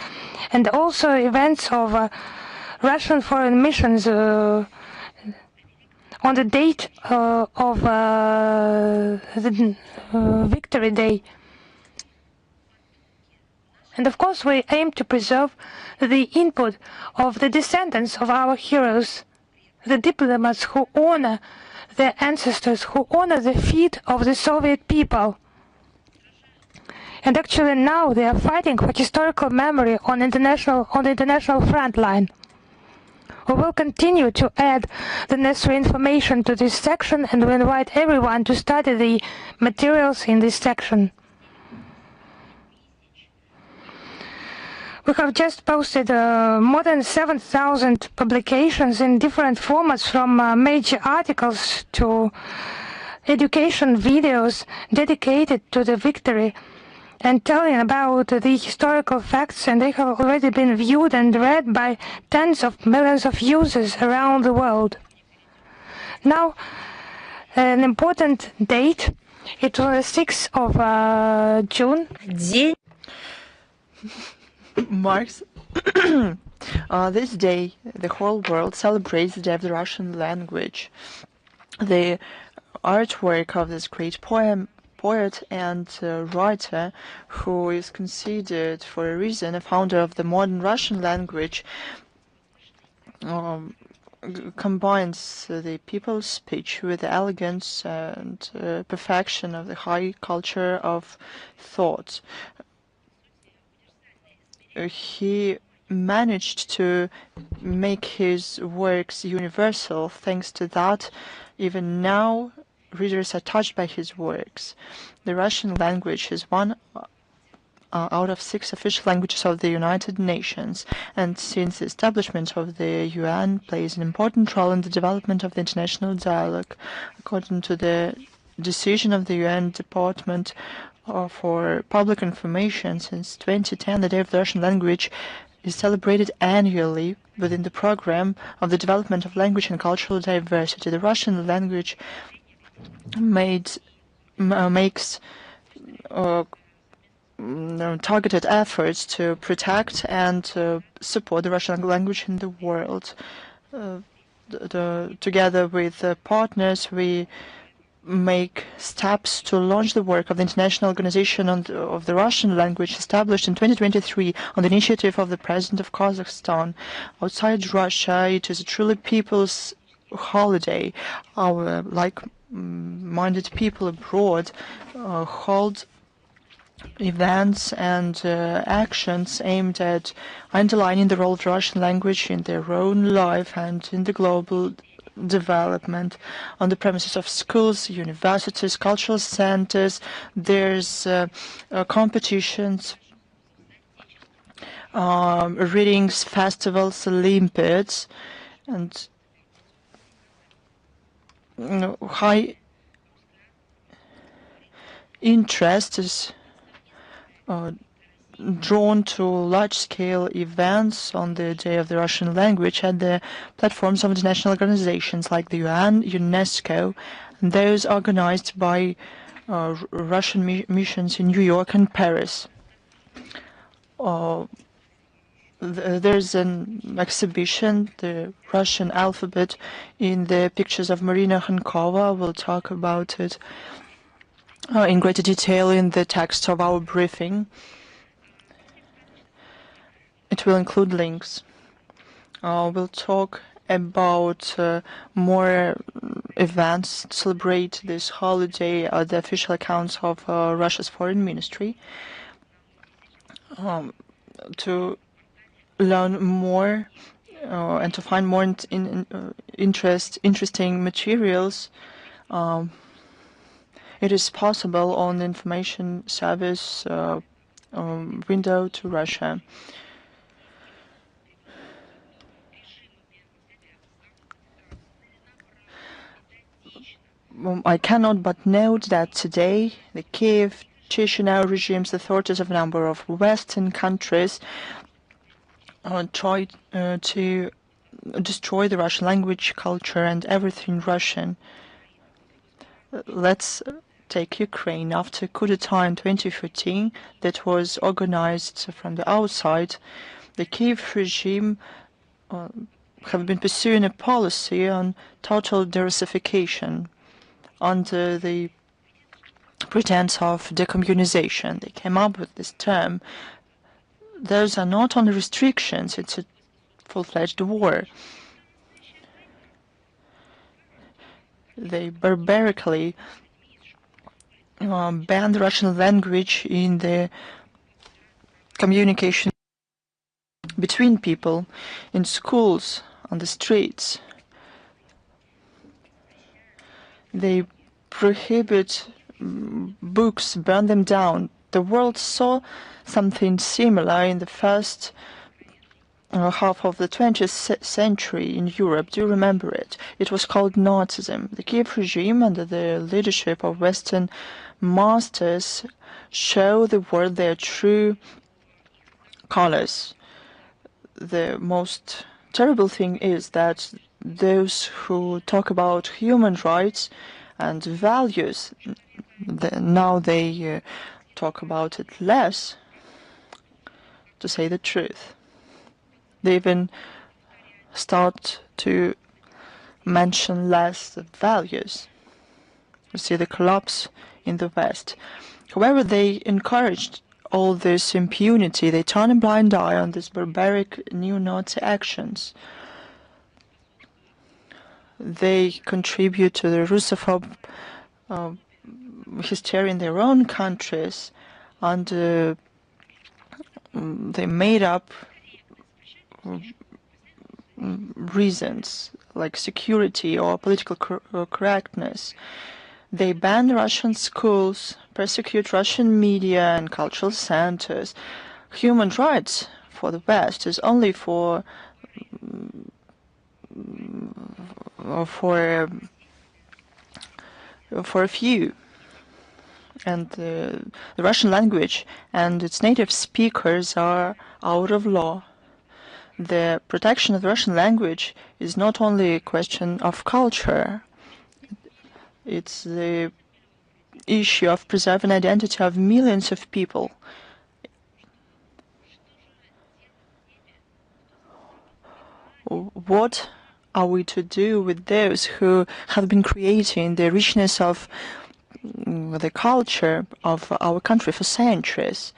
and also events of Russian foreign missions on the date of the Victory Day. And of course we aim to preserve the input of the descendants of our heroes, the diplomats who honor their ancestors, who honor the feet of the Soviet people. And actually now they are fighting for historical memory on the international front line. We will continue to add the necessary information to this section and we invite everyone to study the materials in this section. We have just posted more than 7,000 publications in different formats, from major articles to education videos dedicated to the victory and telling about the historical facts, and they have already been viewed and read by tens of millions of users around the world. Now, an important date, it was the 6th of June. Marks this day, the whole world celebrates the Day of the Russian language. The artwork of this great poem poet and writer who is considered, for a reason, a founder of the modern Russian language, combines the people's speech with the elegance and perfection of the high culture of thought. He managed to make his works universal. Thanks to that, even now, readers are touched by his works. The Russian language is one out of 6 official languages of the United Nations, and since the establishment of the UN, plays an important role in the development of the international dialogue. According to the decision of the UN Department for Public Information, since 2010, the Day of the Russian Language is celebrated annually within the program of the development of language and cultural diversity. The Russian language makes targeted efforts to protect and support the Russian language in the world. Together with partners, we make steps to launch the work of the International Organization of the Russian Language, established in 2023 on the initiative of the President of Kazakhstan. Outside Russia, it is a truly people's holiday. Our like-minded people abroad hold events and actions aimed at underlining the role of the Russian language in their own life and in the global development. On the premises of schools, universities, cultural centers, there's competitions, readings, festivals, Olympiads, and high interest is drawn to large-scale events on the Day of the Russian Language at the platforms of international organizations like the UN, UNESCO, and those organized by Russian missions in New York and Paris. There's an exhibition, the Russian alphabet, in the pictures of Maria Zakharova. We'll talk about it in greater detail in the text of our briefing. It will include links. We'll talk about more events to celebrate this holiday at the official accounts of Russia's foreign ministry. To learn more and to find more interesting materials, it is possible on the information service window to Russia. I cannot but note that today the Kyiv, Chisinau regimes, the authorities of a number of Western countries try to destroy the Russian language, culture, and everything Russian. Let's take Ukraine. After coup d'etat in 2014 that was organized from the outside, the Kyiv regime have been pursuing a policy on total derussification under the pretense of decommunization. They came up with this term. Those are not only restrictions, it's a full-fledged war. They barbarically banned the Russian language in the communication between people, in schools, on the streets. They prohibit books, burn them down. The world saw something similar in the first half of the 20th century in Europe. Do you remember it? It was called Nazism. The Kiev regime, under the leadership of Western masters, show the world their true colors. The most terrible thing is that those who talk about human rights and values, now they talk about it less, to say the truth. They even start to mention less the values. see the collapse in the West. However, they encouraged all this impunity. They turn a blind eye on these barbaric neo-Nazi actions. They contribute to the Russophobe hysteria in their own countries, and they made up reasons like security or political correctness. They ban Russian schools, persecute Russian media and cultural centers. Human rights for the West is only for a few. And the Russian language and its native speakers are out of law. The protection of the Russian language is not only a question of culture. It's the issue of preserving identity of millions of people. What are we to do with those who have been creating the richness of the culture of our country for centuries?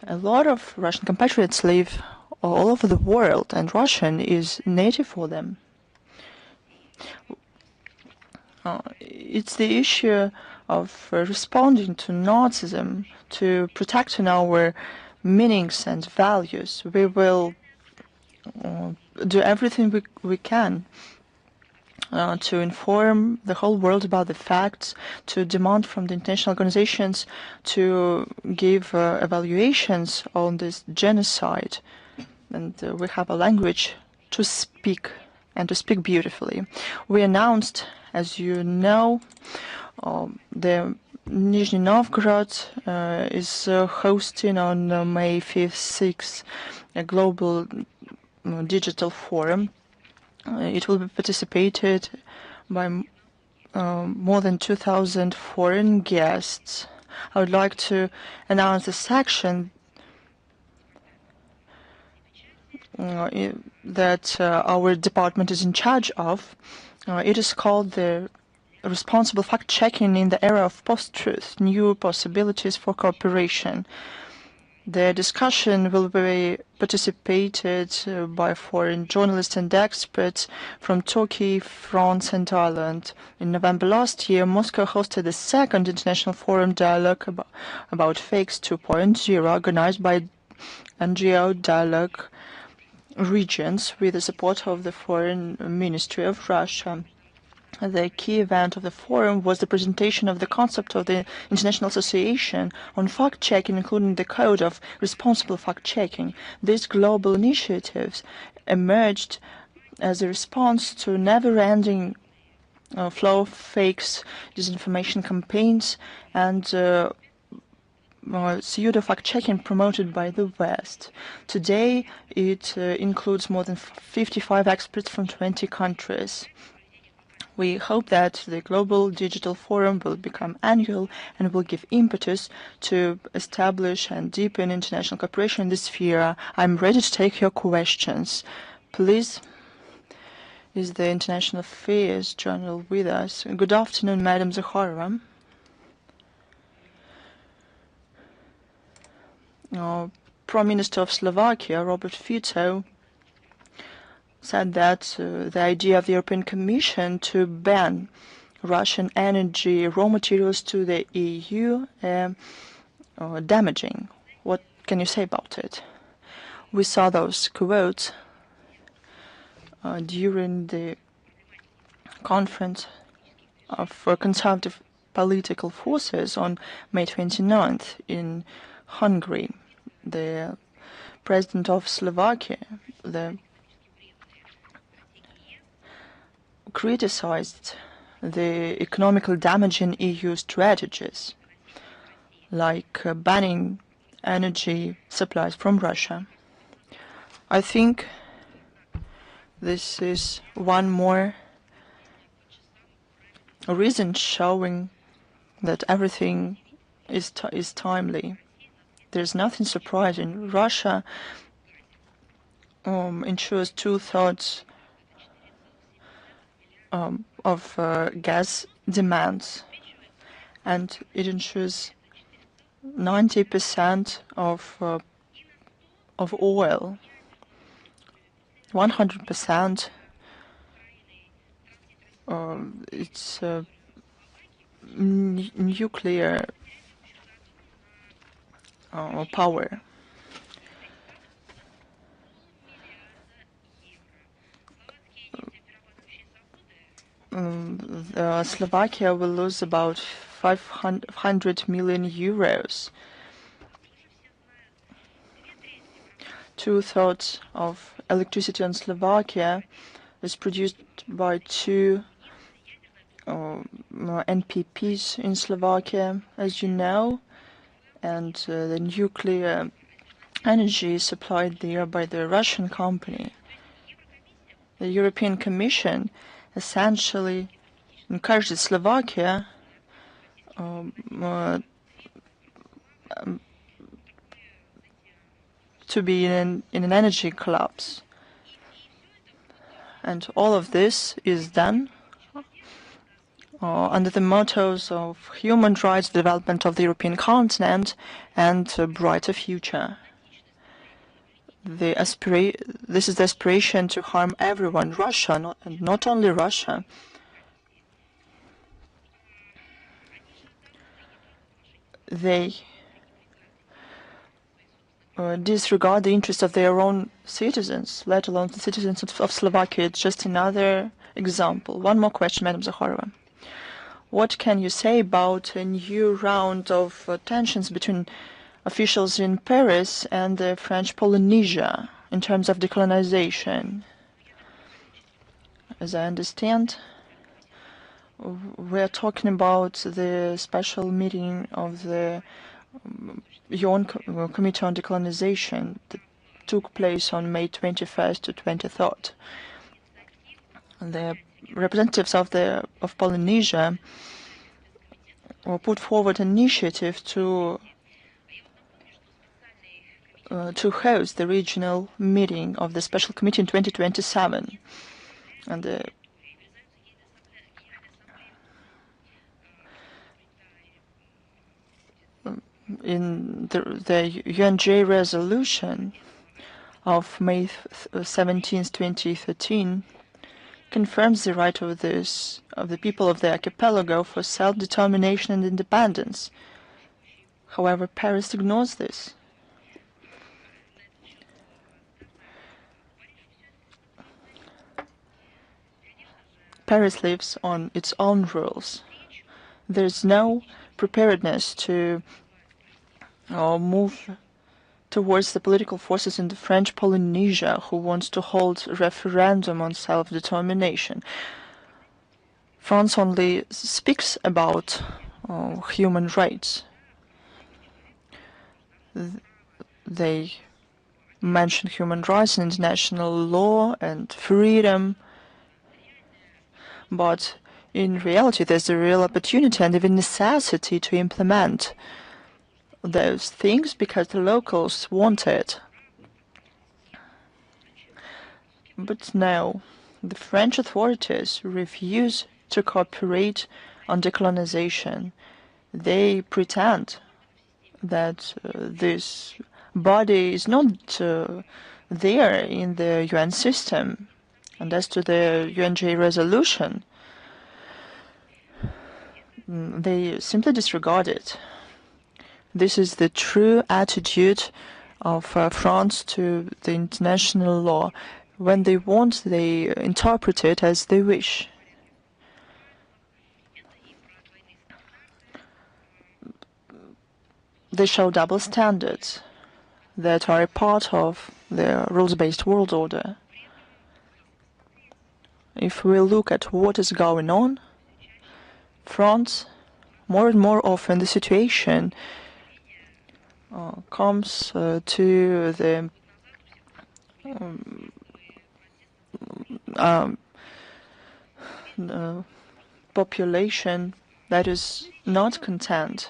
A lot of Russian compatriots live all over the world, and Russian is native for them. It's the issue of responding to Nazism, to protecting our meanings and values. We will do everything we can to inform the whole world about the facts, to demand from the international organizations to give evaluations on this genocide. And we have a language to speak, and to speak beautifully. We announced, as you know, the Nizhny Novgorod is hosting on May 5th, 6th a global digital forum. It will be participated by more than 2,000 foreign guests. I would like to announce the section that our department is in charge of. It is called the Responsible Fact-Checking in the Era of Post-Truth, New Possibilities for Cooperation. The discussion will be participated by foreign journalists and experts from Turkey, France and Ireland. In November last year, Moscow hosted the second International Forum Dialogue about Fakes 2.0, organized by NGO Dialogue Regions with the support of the Foreign Ministry of Russia. The key event of the forum was the presentation of the concept of the International Association on Fact-Checking, including the Code of Responsible Fact-Checking. These global initiatives emerged as a response to never-ending flow of fakes, disinformation campaigns, and pseudo-fact-checking promoted by the West. Today, it includes more than 55 experts from 20 countries. We hope that the Global Digital Forum will become annual and will give impetus to establish and deepen international cooperation in this sphere. I'm ready to take your questions. Please, is the International Affairs Journal with us? Good afternoon, Madam Zakharova. Prime Minister of Slovakia, Robert Fico, said that the idea of the European Commission to ban Russian energy raw materials to the EU damaging. What can you say about it? We saw those quotes during the conference of conservative political forces on May 29th in Hungary. The president of Slovakia, criticized the economical damaging EU strategies, like banning energy supplies from Russia. I think this is one more reason showing that everything is timely. There's nothing surprising. Russia ensures 2/3 of gas demands and it ensures 90% of oil, 100% its nuclear power. Slovakia will lose about 500 million euros. Two-thirds of electricity in Slovakia is produced by two NPPs in Slovakia, as you know, and the nuclear energy is supplied there by the Russian company. The European Commission essentially encourages Slovakia to be in an energy collapse. And all of this is done under the mottos of human rights, development of the European continent, and a brighter future. This is the aspiration to harm everyone, Russia, and not only Russia. They disregard the interests of their own citizens, let alone the citizens of Slovakia. It's just another example. One more question, Madam Zakharova. What can you say about a new round of tensions between officials in Paris and the French Polynesia in terms of decolonization? As I understand, we're talking about the special meeting of the UN Committee on Decolonization that took place on May 21st to 23rd. The representatives of Polynesia put forward an initiative to host the regional meeting of the special committee in 2027, and in the UNJ resolution of May 17, 2013, confirms the right of the people of the archipelago for self-determination and independence. However, Paris ignores this. Paris lives on its own rules. There is no preparedness to move towards the political forces in the French Polynesia who wants to hold a referendum on self-determination. France only speaks about human rights. They mention human rights and international law and freedom, but in reality there's a real opportunity and even necessity to implement those things because the locals want it. But now the French authorities refuse to cooperate on decolonization. They pretend that this body is not there in the UN system. And as to the UNJ resolution, they simply disregard it. This is the true attitude of France to the international law. When they want, they interpret it as they wish. They show double standards that are a part of the rules-based world order. If we look at what is going on, France, more and more often the situation comes to the population that is not content.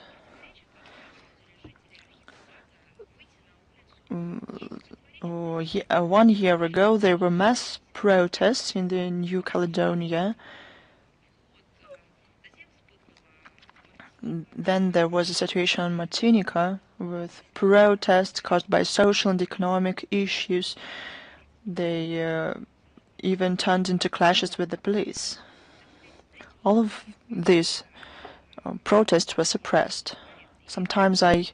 1 year ago, there were mass protests in the New Caledonia. Then there was a situation in Martinica with protests caused by social and economic issues. They even turned into clashes with the police. All of these protests were suppressed. Sometimes I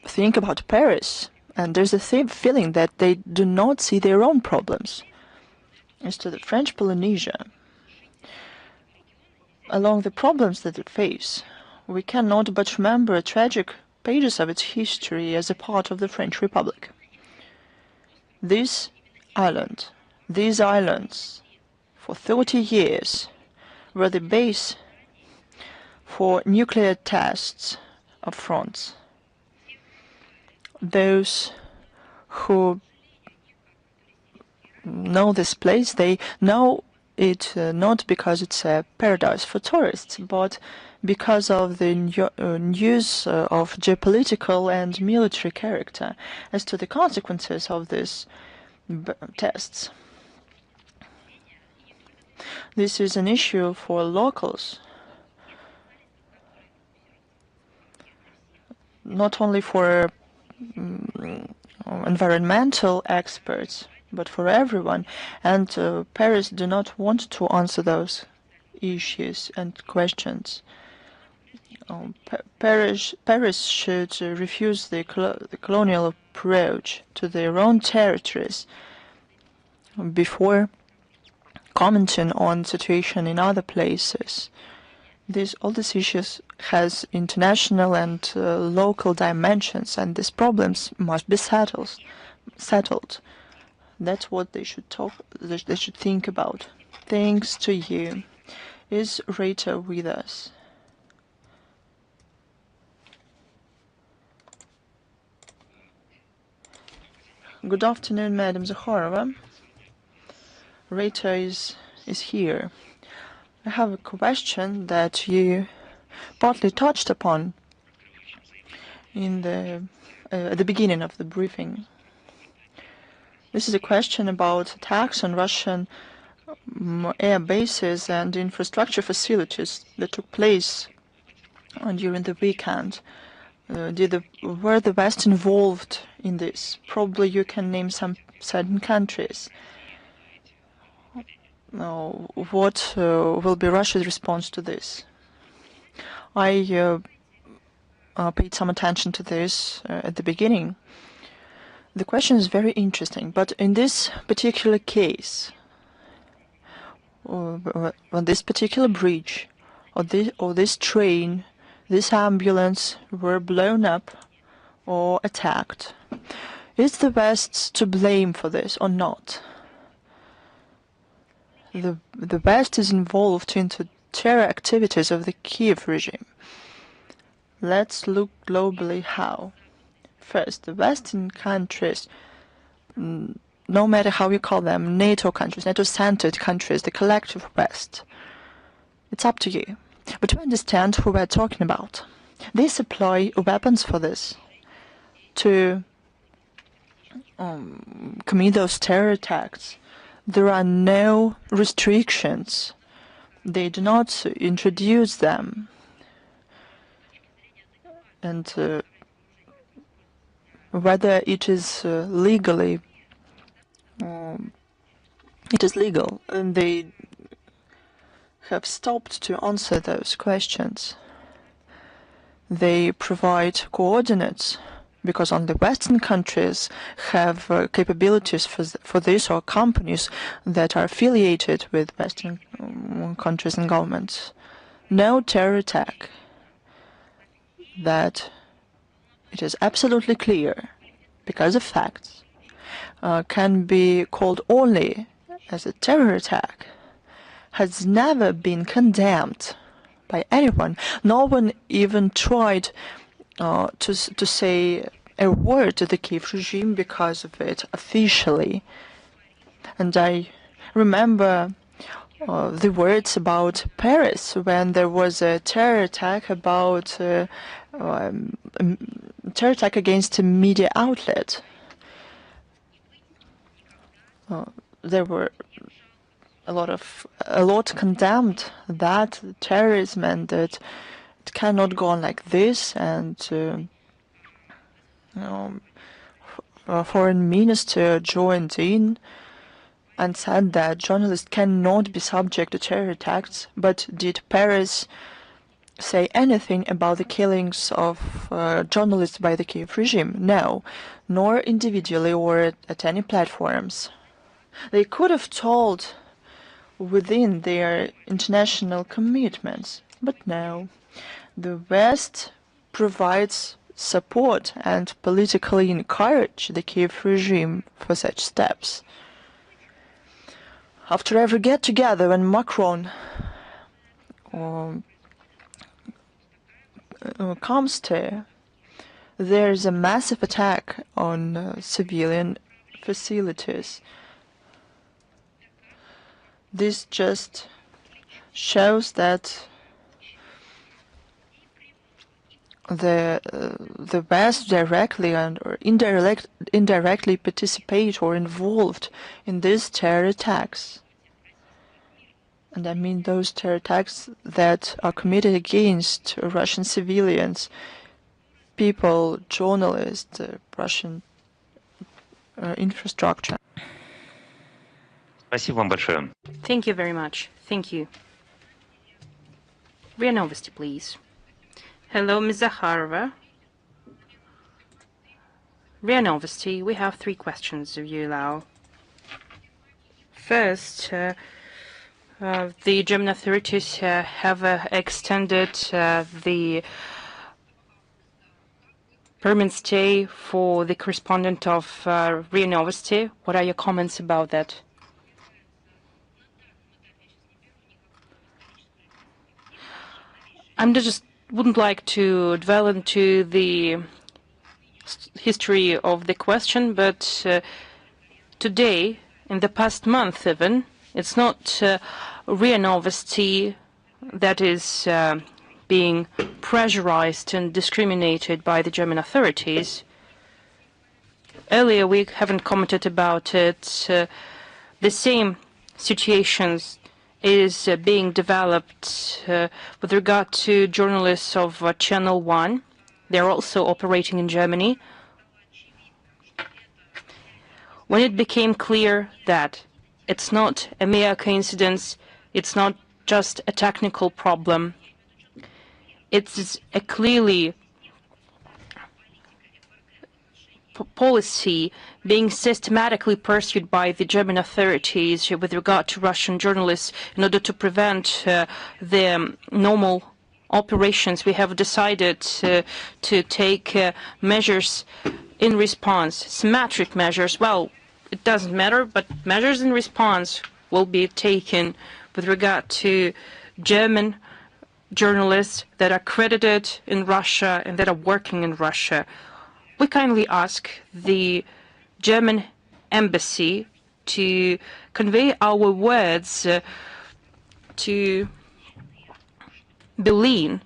think about Paris, and there's a feeling that they do not see their own problems. As to the French Polynesia, along the problems that it faces, we cannot but remember tragic pages of its history as a part of the French Republic. These islands, for 30 years, were the base for nuclear tests of France. Those who know this place, they know it not because it's a paradise for tourists, but because of the news of geopolitical and military character as to the consequences of these tests. This is an issue for locals, not only for environmental experts, but for everyone. And Paris do not want to answer those issues and questions. Paris should refuse the colonial approach to their own territories before commenting on situation in other places. All these issues has international and local dimensions, and these problems must be settled. That's what they should think about. Thanks to you. Is Rita with us? Good afternoon, Madam Zakharova. Rita is here. I have a question that you partly touched upon in at the beginning of the briefing. This is a question about attacks on Russian air bases and infrastructure facilities that took place during the weekend. Were the West involved in this? Probably you can name some certain countries. What will be Russia's response to this? I paid some attention to this at the beginning. The question is very interesting, but in this particular case, on this particular bridge, or this train, this ambulance were blown up or attacked, is the West to blame for this or not? The West is involved into terror activities of the Kyiv regime. Let's look globally how. First, the Western countries, no matter how you call them, NATO countries, NATO-centered countries, the collective West, it's up to you. But to understand who we're talking about, they supply weapons for this, to commit those terror attacks. There are no restrictions. They do not introduce them. And whether it is legally, it is legal, and they have stopped to answer those questions. They provide coordinates because only Western countries have capabilities for this, or companies that are affiliated with Western countries and governments. No terror attack. That it is absolutely clear, because of facts, can be called only as a terror attack, has never been condemned by anyone. No one even tried to say a word to the Kyiv regime because of it officially. And I remember the words about Paris when there was a terror attack against a media outlet. There were a lot condemned that terrorism and that it cannot go on like this, and foreign minister joined in and said that journalists cannot be subject to terror attacks. But did Paris say anything about the killings of journalists by the Kyiv regime? No, nor individually or at any platforms. They could have told within their international commitments, but no. The West provides support and politically encourage the Kyiv regime for such steps. After every get-together when Macron comes to, there is a massive attack on civilian facilities. This just shows that the West directly or indirectly participate or involved in these terror attacks. And I mean those terror attacks that are committed against Russian civilians, people, journalists, Russian infrastructure. Спасибо вам большое. Thank you very much. Thank you. Ria Novosti, please. Hello, Ms. Zakharova. Ria Novosti, we have 3 questions, if you allow. First, the German authorities have extended the permanent stay for the correspondent of Ria Novosti. What are your comments about that? I just wouldn't like to dwell into the history of the question, but today, in the past month even, it's not Ria Novosti that is being pressurized and discriminated by the German authorities. Earlier we haven't commented about it. The same situations is being developed with regard to journalists of Channel 1. They're also operating in Germany. When it became clear that it's not a mere coincidence, it's not just a technical problem, it's a clearly policy being systematically pursued by the German authorities with regard to Russian journalists in order to prevent the normal operations, we have decided to take measures in response, symmetric measures. Well, it doesn't matter, but measures in response will be taken with regard to German journalists that are credited in Russia and that are working in Russia. We kindly ask the German embassy to convey our words to Berlin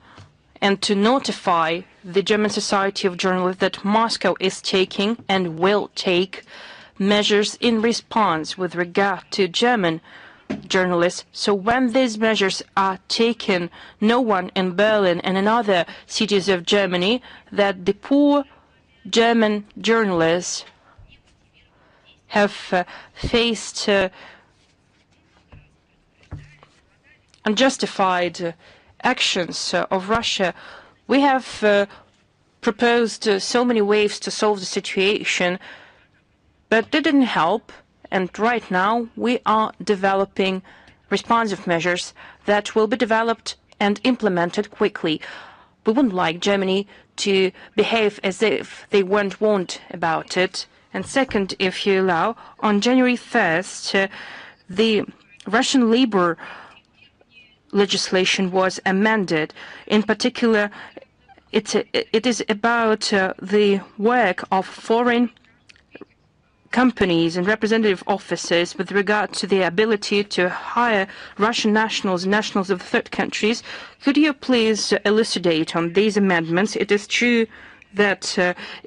and to notify the German Society of Journalists that Moscow is taking and will take measures in response with regard to German journalists. So when these measures are taken, no one in Berlin and in other cities of Germany, that the poor German journalists have faced unjustified actions of Russia. We have proposed so many ways to solve the situation, but they didn't help. And right now we are developing responsive measures that will be developed and implemented quickly. We wouldn't like Germany to behave as if they weren't warned about it. And second, if you allow, on January 1st, the Russian labor legislation was amended. In particular, it is about the work of foreign companies and representative offices with regard to the ability to hire Russian nationals and nationals of third countries. Could you please elucidate on these amendments? It is true that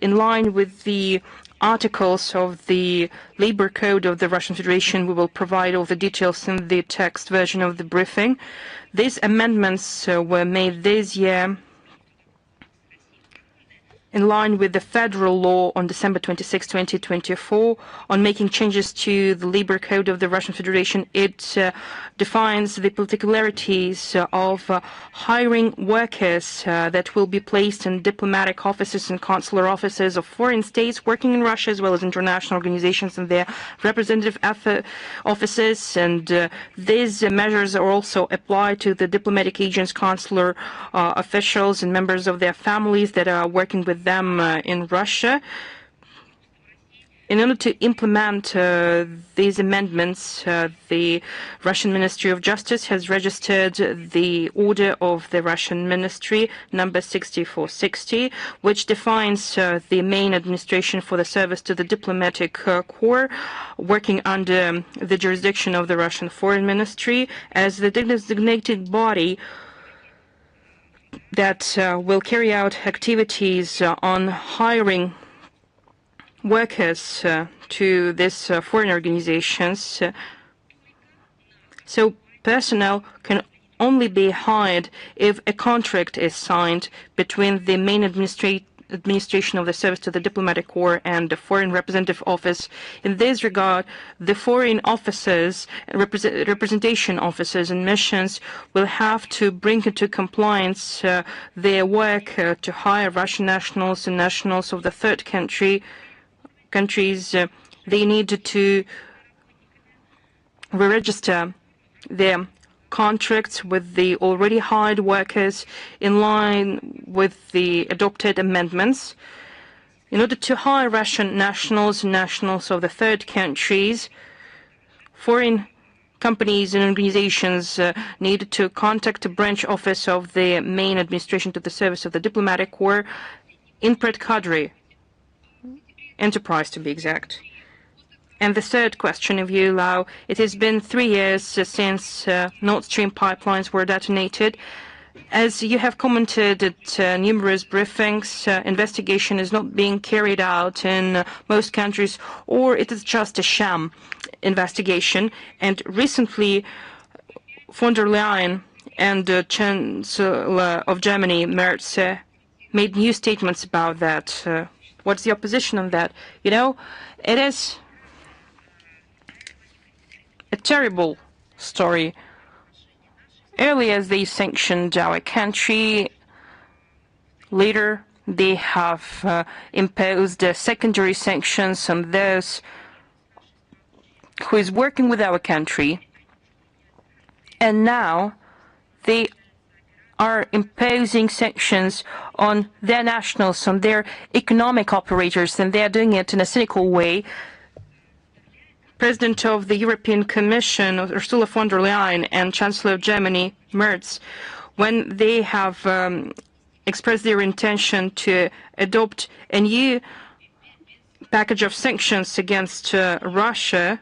in line with the articles of the labor code of the Russian Federation, we will provide all the details in the text version of the briefing. These amendments were made this year in line with the federal law on December 26, 2024, on making changes to the labor code of the Russian Federation. It defines the particularities of hiring workers that will be placed in diplomatic offices and consular offices of foreign states working in Russia, as well as international organizations and their representative offices. And these measures are also applied to the diplomatic agents, consular officials, and members of their families that are working with them in Russia. In order to implement these amendments, the Russian Ministry of Justice has registered the order of the Russian Ministry number 6460, which defines the main administration for the service to the diplomatic corps working under the jurisdiction of the Russian Foreign Ministry as the designated body that will carry out activities on hiring workers to these foreign organizations. So personnel can only be hired if a contract is signed between the main administration of the service to the diplomatic corps and the foreign representative office. In this regard, the foreign officers, representation officers and missions will have to bring into compliance their work to hire Russian nationals and nationals of the third countries. They need to re-register their contracts with the already hired workers in line with the adopted amendments. In order to hire Russian nationals and nationals of the third countries, foreign companies and organizations need to contact the branch office of the main administration to the service of the diplomatic corps in Predkadri enterprise, to be exact. And the third question, if you allow, it has been 3 years since Nord Stream pipelines were detonated. As you have commented at numerous briefings, investigation is not being carried out in most countries, or it is just a sham investigation. And recently, von der Leyen and the Chancellor of Germany, Merz, made new statements about that. What's the opposition on that? You know, it is a terrible story. Earlier, they sanctioned our country. Later, they have imposed secondary sanctions on those who is working with our country. And now, they are imposing sanctions on their nationals, on their economic operators, and they are doing it in a cynical way. President of the European Commission, Ursula von der Leyen, and Chancellor of Germany, Merz, when they have expressed their intention to adopt a new package of sanctions against Russia,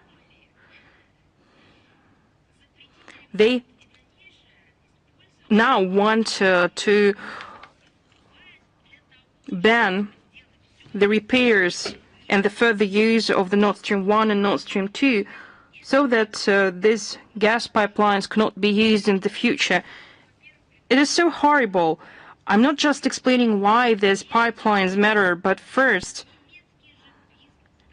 they now want to ban the repairs and the further use of the Nord Stream 1 and Nord Stream 2 so that these gas pipelines cannot be used in the future. It is so horrible. I'm not just explaining why these pipelines matter, but first,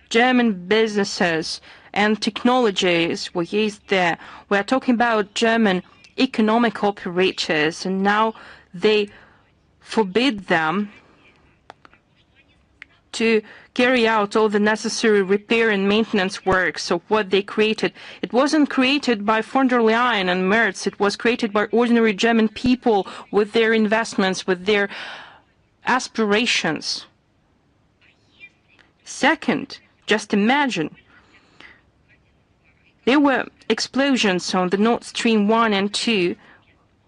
German businesses and technologies were used there. We are talking about German economic operators, and now they forbid them to carry out all the necessary repair and maintenance works of what they created. It wasn't created by von der Leyen and Merz. It was created by ordinary German people with their investments, with their aspirations. Second, just imagine, there were explosions on the Nord Stream 1 and 2,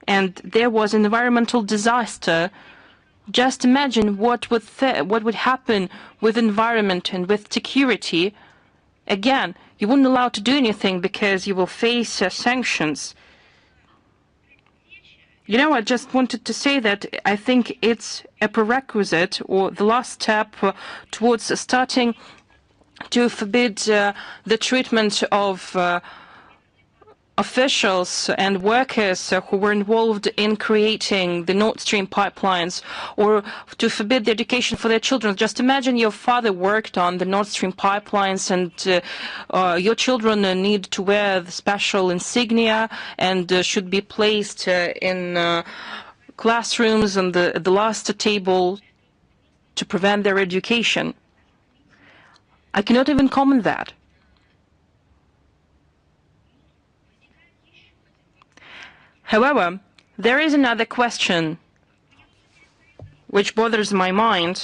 and there was an environmental disaster. Just imagine what would happen with environment and with security. Again, you wouldn't allow to do anything because you will face sanctions. You know, I just wanted to say that I think it's a prerequisite or the last step towards starting to forbid the treatment of officials and workers who were involved in creating the Nord Stream pipelines, or to forbid the education for their children. Just imagine your father worked on the Nord Stream pipelines, and your children need to wear the special insignia and should be placed in classrooms and the last table to prevent their education. I cannot even comment that. However, there is another question which bothers my mind.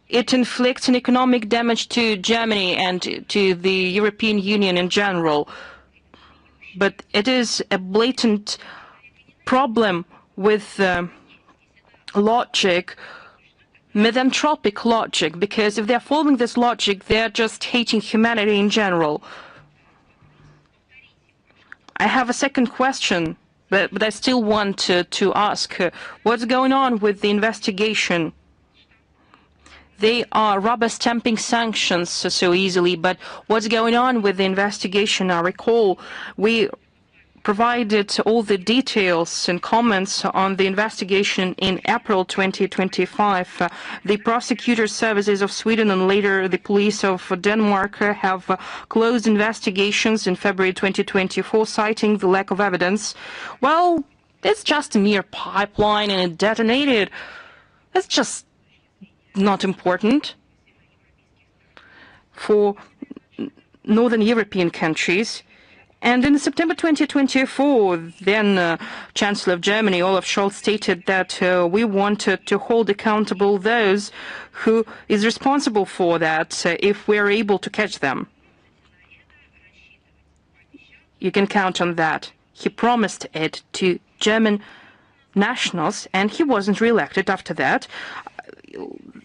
It inflicts an economic damage to Germany and to the European Union in general. But it is a blatant problem with logic, misanthropic logic, because if they're following this logic, they're just hating humanity in general. I have a second question, but I still want to ask, what's going on with the investigation? They are rubber stamping sanctions so easily, but what's going on with the investigation? I recall we provided all the details and comments on the investigation in April 2025. The prosecutor services of Sweden and later the police of Denmark have closed investigations in February 2024, citing the lack of evidence. Well, it's just a mere pipeline and it detonated. It's just not important for Northern European countries. And in September 2024, then Chancellor of Germany, Olaf Scholz, stated that we wanted to hold accountable those who is responsible for that if we're able to catch them. You can count on that. He promised it to German nationals, and he wasn't re-elected after that.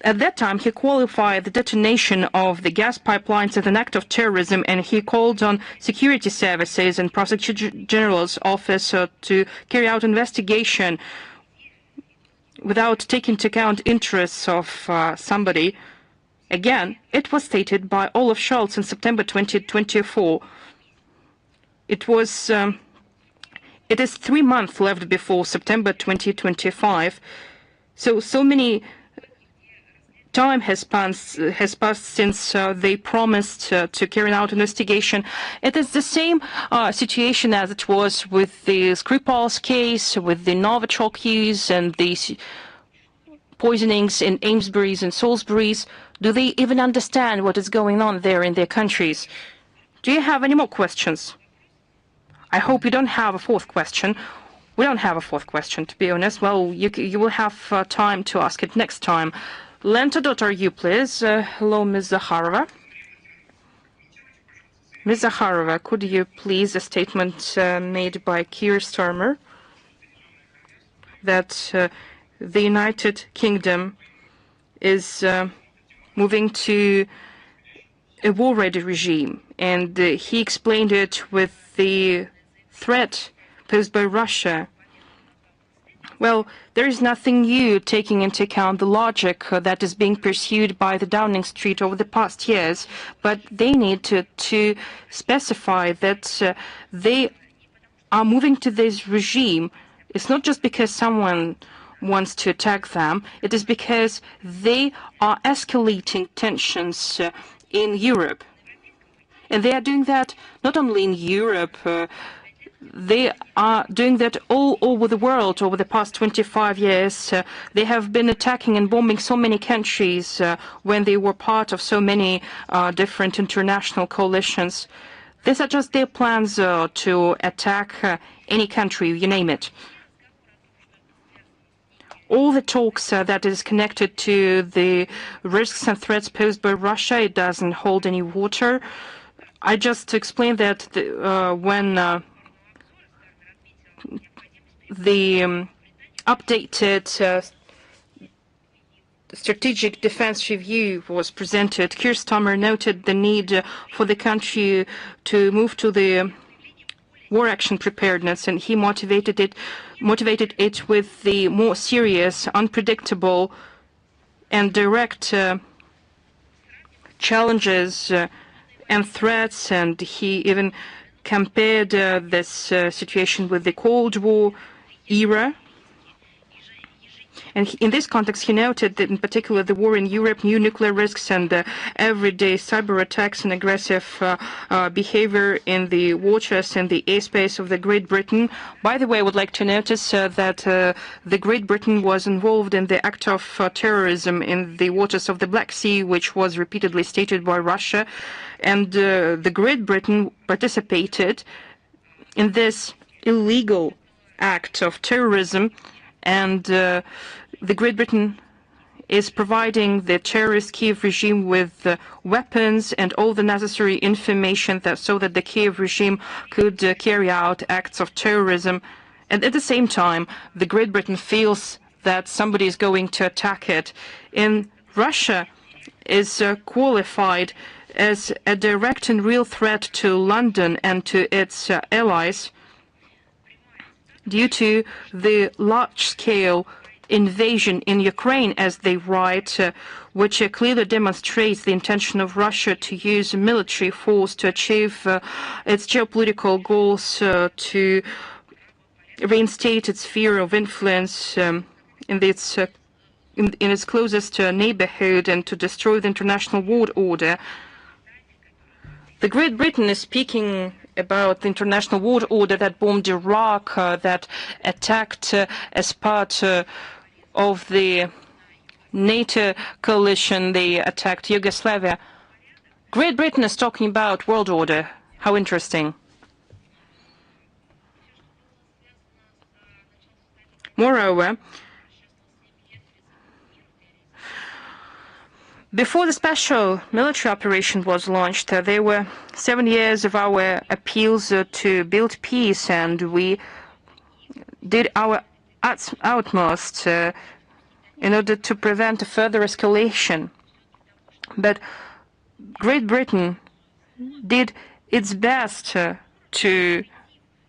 At that time, he qualified the detonation of the gas pipelines as an act of terrorism, and he called on security services and Prosecutor General's office to carry out investigation without taking into account interests of somebody. Again, it was stated by Olaf Scholz in September 2024. It is 3 months left before September 2025. So many time has passed since they promised to carry out investigation. It is the same situation as it was with the Skripal's case, with the Novichok use and the poisonings in Amesbury's and Salisbury's. Do they even understand what is going on there in their countries? Do you have any more questions? I hope you don't have a fourth question. We don't have a fourth question, to be honest. Well, you will have time to ask it next time. Lenta.ru, please. Hello, Ms. Zakharova. Ms. Zakharova, could you please a statement made by Keir Starmer that the United Kingdom is moving to a war-ready regime, and he explained it with the threat posed by Russia. Well, there is nothing new taking into account the logic that is being pursued by the Downing Street over the past years, but they need to specify that they are moving to this regime. It's not just because someone wants to attack them, it is because they are escalating tensions in Europe. And they are doing that not only in Europe, they are doing that all over the world over the past 25 years. They have been attacking and bombing so many countries when they were part of so many different international coalitions. These are just their plans to attack any country, you name it. All the talks that is connected to the risks and threats posed by Russia, it doesn't hold any water. I just explained that when the updated strategic defense review was presented, Keir Starmer noted the need for the country to move to the war action preparedness, and he motivated it with the more serious, unpredictable, and direct challenges and threats, and he even compared this situation with the Cold War era. And in this context, he noted that in particular the war in Europe, new nuclear risks, and everyday cyber attacks and aggressive behavior in the waters and the airspace of the Great Britain. By the way, I would like to notice that the Great Britain was involved in the act of terrorism in the waters of the Black Sea, which was repeatedly stated by Russia. And the Great Britain participated in this illegal act of terrorism, and the Great Britain is providing the terrorist Kiev regime with weapons and all the necessary information so that the Kiev regime could carry out acts of terrorism. And at the same time, the Great Britain feels that somebody is going to attack it. And Russia is qualified as a direct and real threat to London and to its allies due to the large-scale invasion in Ukraine, as they write, which clearly demonstrates the intention of Russia to use military force to achieve its geopolitical goals, to reinstate its sphere of influence in its closest neighborhood, and to destroy the international world order. The Great Britain is speaking about the international world order that bombed Iraq, that attacked as part of the NATO coalition, they attacked Yugoslavia. Great Britain is talking about world order. How interesting. Moreover, before the special military operation was launched, there were 7 years of our appeals to build peace, and we did our utmost in order to prevent a further escalation. But Great Britain did its best to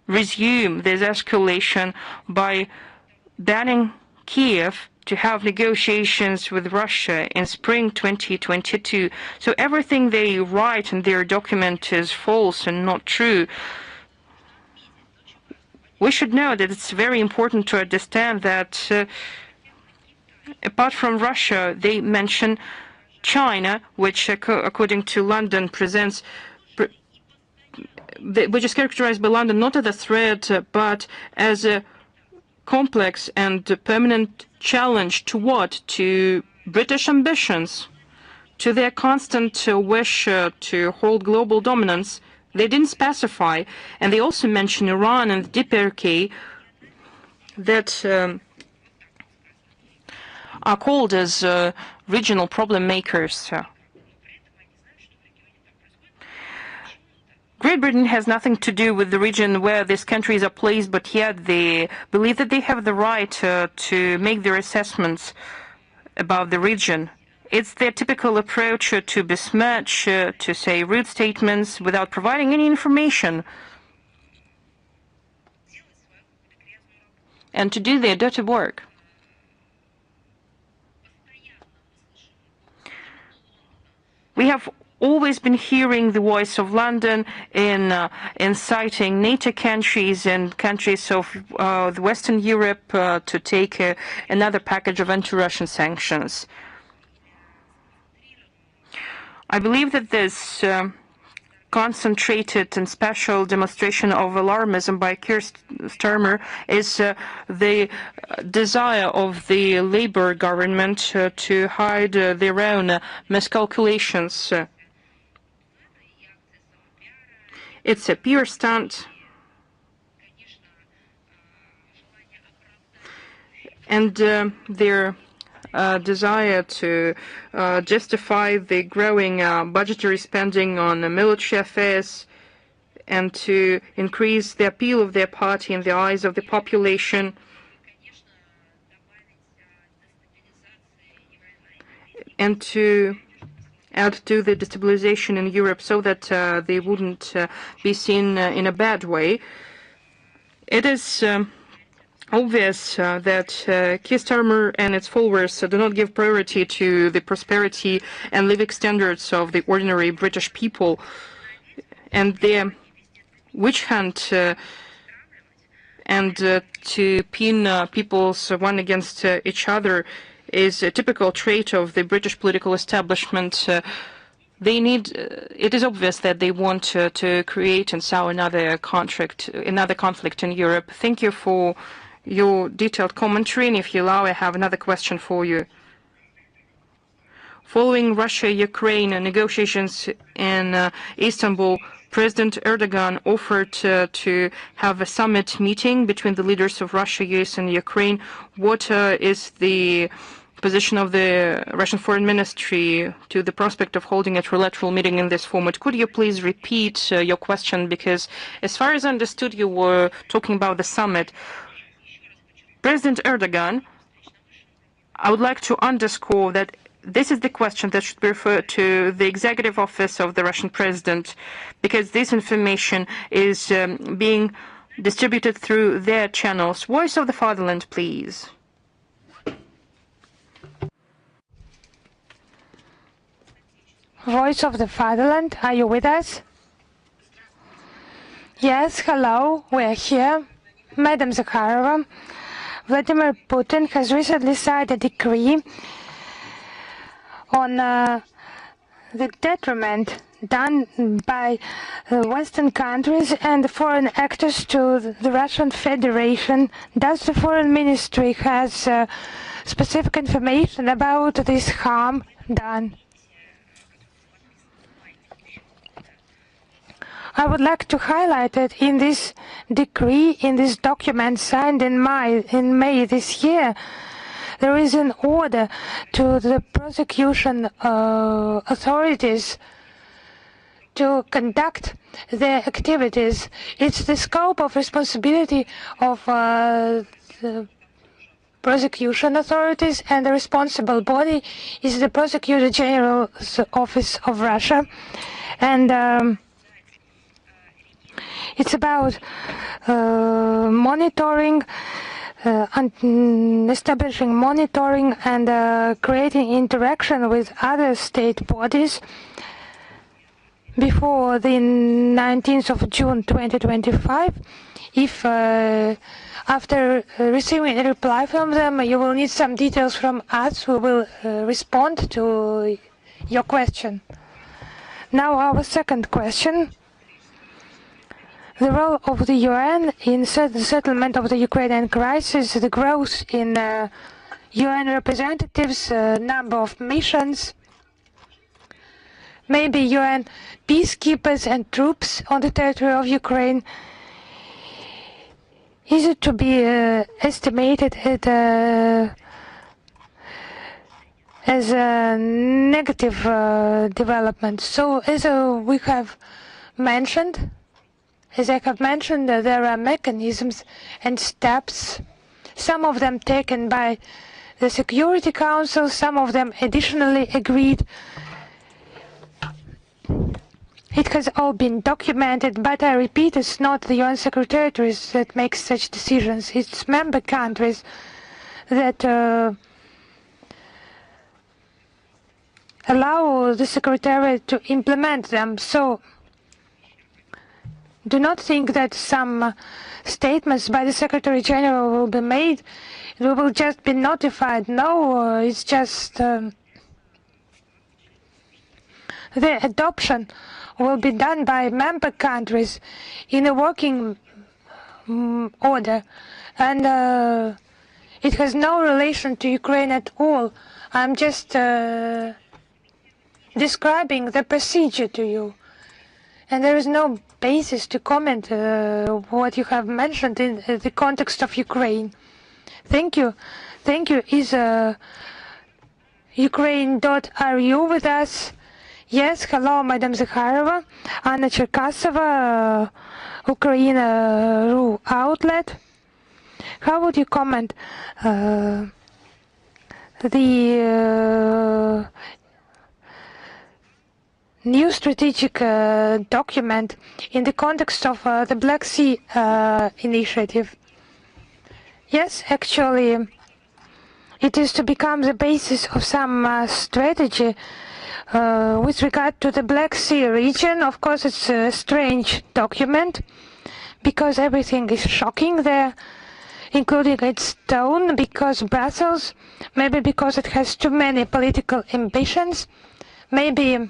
resume this escalation by banning Kiev to have negotiations with Russia in spring 2022. So everything they write in their document is false and not true. We should know that it's very important to understand that apart from Russia, they mention China, which, according to London, which is characterized by London not as a threat, but as a complex and permanent challenge to what? To British ambitions, to their constant wish to hold global dominance. They didn't specify, and they also mention Iran and the DPRK that are called as regional problem makers. Great Britain has nothing to do with the region where these countries are placed, but yet they believe that they have the right to make their assessments about the region. It's their typical approach to besmirch, to say rude statements without providing any information, and to do their dirty work. We have always been hearing the voice of London in inciting NATO countries and countries of the Western Europe to take another package of anti-Russian sanctions. I believe that this concentrated and special demonstration of alarmism by Keir Starmer is the desire of the Labour government to hide their own miscalculations. It's a pure stunt, and their desire to justify the growing budgetary spending on military affairs and to increase the appeal of their party in the eyes of the population, and to add to the destabilization in Europe so that they wouldn't be seen in a bad way. It is obvious that Keir Starmer and its followers do not give priority to the prosperity and living standards of the ordinary British people, and their witch hunt and to pin peoples one against each other is a typical trait of the British political establishment. It is obvious that they want to create and sow another conflict in Europe. Thank you for your detailed commentary, and if you allow, I have another question for you. Following Russia-Ukraine negotiations in Istanbul, President Erdogan offered to have a summit meeting between the leaders of Russia, US, and Ukraine. What is the position of the Russian Foreign Ministry to the prospect of holding a trilateral meeting in this format? Could you please repeat your question? Because as far as I understood, you were talking about the summit. President Erdogan, I would like to underscore that this is the question that should be referred to the executive office of the Russian president, because this information is being distributed through their channels. Voice of the Fatherland, please. Voice of the Fatherland, are you with us? Yes, hello, we're here. Madam Zakharova, Vladimir Putin has recently signed a decree on the detriment done by Western countries and foreign actors to the Russian Federation. Does the Foreign Ministry has specific information about this harm done? I would like to highlight that in this decree, in this document signed in May this year, there is an order to the prosecution authorities to conduct their activities. It's the scope of responsibility of the prosecution authorities, and the responsible body is the Prosecutor General's Office of Russia. And it's about monitoring, establishing monitoring and creating interaction with other state bodies before the 19th of June 2025. If after receiving a reply from them, you will need some details from us, we will respond to your question. Now our second question. The role of the UN in the settlement of the Ukrainian crisis, the growth in UN representatives, number of missions, maybe UN peacekeepers and troops on the territory of Ukraine. Is it to be estimated at as a negative development? So as we have mentioned, there are mechanisms and steps, some of them taken by the Security Council, some of them additionally agreed. It has all been documented, but I repeat, it's not the UN secretaries that make such decisions, it's member countries that allow the Secretariat to implement them. So do not think that some statements by the Secretary General will be made. We will just be notified. No, it's just the adoption will be done by member countries in a working order. And it has no relation to Ukraine at all. I'm just describing the procedure to you. And there is no basis to comment what you have mentioned in the context of Ukraine. Thank you. Thank you. Is Ukraine.ru with us? Yes, hello, Madam Zakharova. Anna Cherkasova, Ukraine.ru outlet. How would you comment the new strategic document in the context of the Black Sea initiative? Yes, actually, it is to become the basis of some strategy With regard to the Black Sea region, of course, it's a strange document because everything is shocking there, including its tone, because Brussels, maybe because it has too many political ambitions, maybe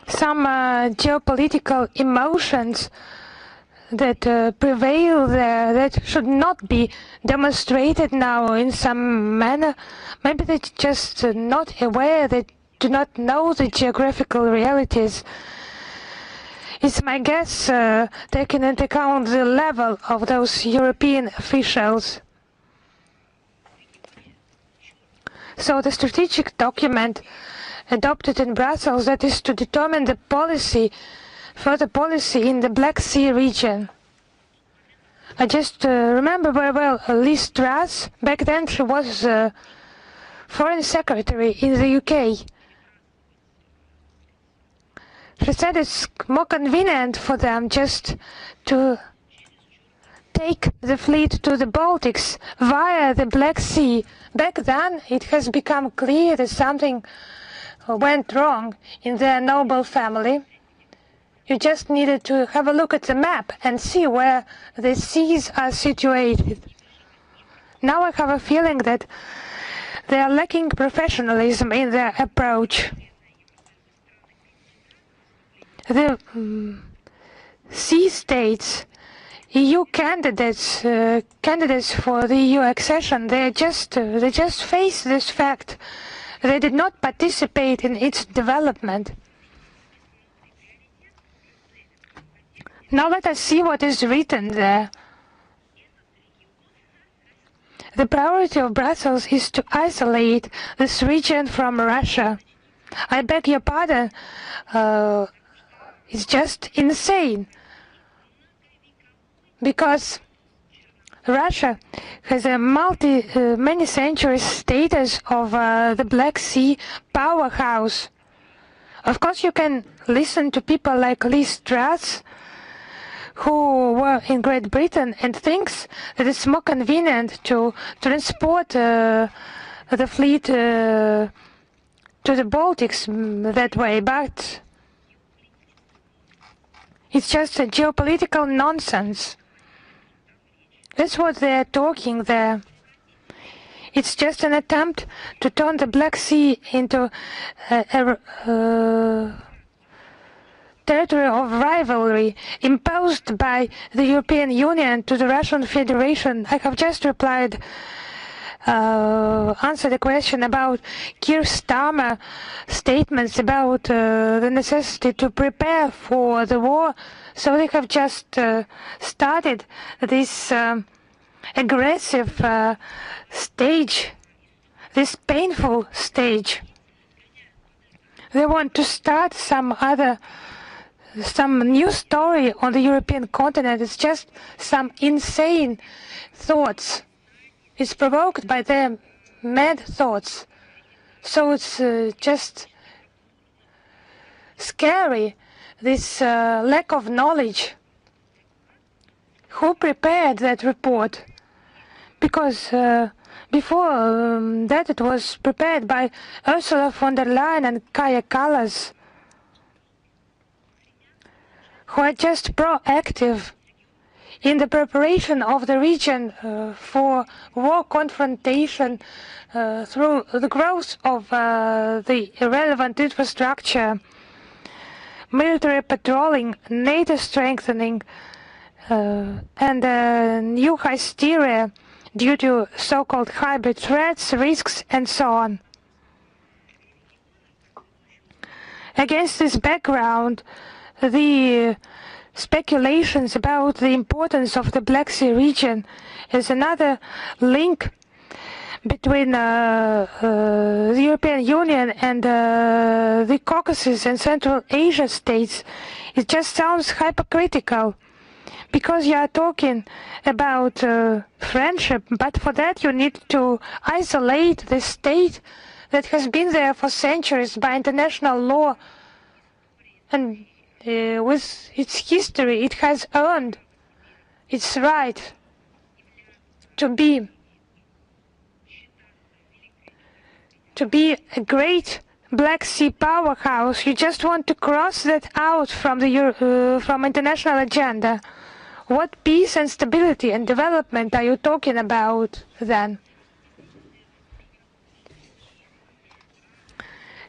some geopolitical emotions that prevail there that should not be demonstrated now in some manner. Maybe they're just not aware, they do not know the geographical realities. It's my guess, taking into account the level of those European officials. So the strategic document adopted in Brussels, that is to determine the policy, further policy in the Black Sea region. I just remember very well Liz Truss. Back then she was Foreign Secretary in the UK. She said it's more convenient for them just to take the fleet to the Baltics via the Black Sea. Back then it has become clear that something went wrong in their noble family. You just needed to have a look at the map and see where the seas are situated. Now I have a feeling that they are lacking professionalism in their approach. The sea states, EU candidates for the EU accession, they just face this fact. They did not participate in its development. Now let us see what is written there. The priority of Brussels is to isolate this region from Russia. I beg your pardon, it's just insane. Because Russia has a many centuries status of the Black Sea powerhouse. Of course, you can listen to people like Liz Truss, who were in Great Britain, and thinks that it's more convenient to transport the fleet to the Baltics that way, but it's just a geopolitical nonsense. That's what they're talking there. It's just an attempt to turn the Black Sea into a territory of rivalry imposed by the European Union to the Russian Federation. I have just answered a question about Keir Starmer statements about the necessity to prepare for the war. So they have just started this aggressive stage, this painful stage. They want to start some new story on the European continent. It's just some insane thoughts. It's provoked by their mad thoughts. So it's just scary, this lack of knowledge. Who prepared that report? Because before that it was prepared by Ursula von der Leyen and Kaja Kallas, who are just proactive in the preparation of the region for war confrontation through the growth of the irrelevant infrastructure, military patrolling, NATO strengthening, and new hysteria due to so-called hybrid threats, risks, and so on. Against this background, the speculations about the importance of the Black Sea region is another link between the European Union and the Caucasus and Central Asia states. It just sounds hypocritical, because you are talking about friendship, but for that you need to isolate the state that has been there for centuries by international law, and with its history it has earned its right to be to be a great Black Sea powerhouse. You just want to cross that out from the from international agenda. What peace and stability and development are you talking about then?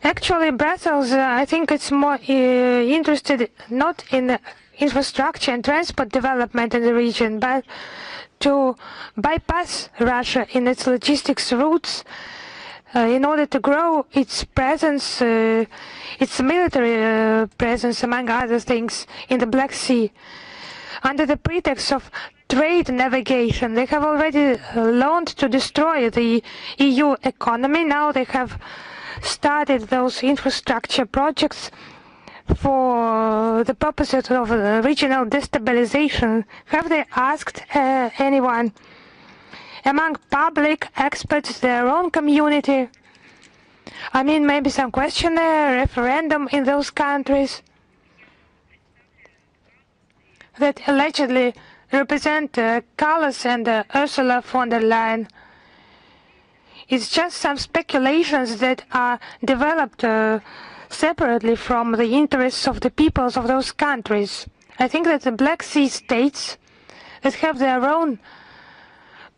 Actually, Brussels, I think it's more interested not in infrastructure and transport development in the region, but to bypass Russia in its logistics routes in order to grow its presence, its military presence, among other things, in the Black Sea. Under the pretext of trade navigation, they have already learned to destroy the EU economy. Now they have started those infrastructure projects for the purposes of regional destabilization. Have they asked anyone among public experts, their own community? I mean, maybe some questionnaire, referendum in those countries that allegedly represent Kallas and Ursula von der Leyen. It's just some speculations that are developed separately from the interests of the peoples of those countries. I think that the Black Sea states that have their own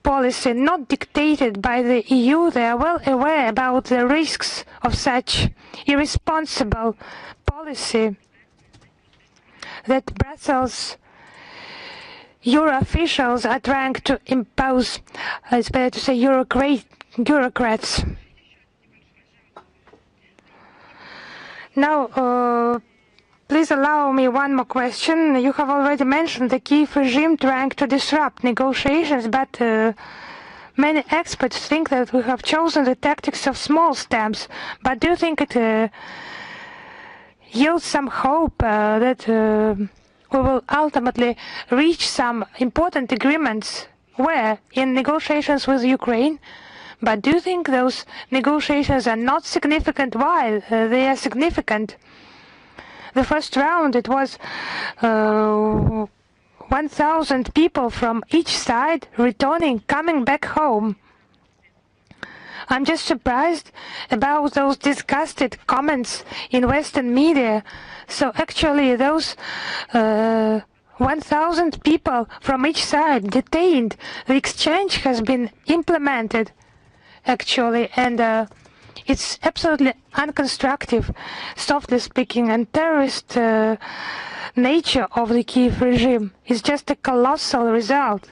policy, not dictated by the EU, they are well aware about the risks of such irresponsible policy that Brussels Euro officials are trying to impose. It's better to say bureaucrats. Now, please allow me one more question. You have already mentioned the Kyiv regime trying to disrupt negotiations, but many experts think that we have chosen the tactics of small steps. But do you think it yields some hope that we will ultimately reach some important agreements where in negotiations with Ukraine? But do you think those negotiations are not significant? Why? They are significant. The first round, it was 1,000 people from each side returning, coming back home. I'm just surprised about those disgusted comments in Western media. So actually those 1,000 people from each side detained. The exchange has been implemented, actually, and it's absolutely unconstructive, softly speaking, and terrorist nature of the Kyiv regime is just a colossal result.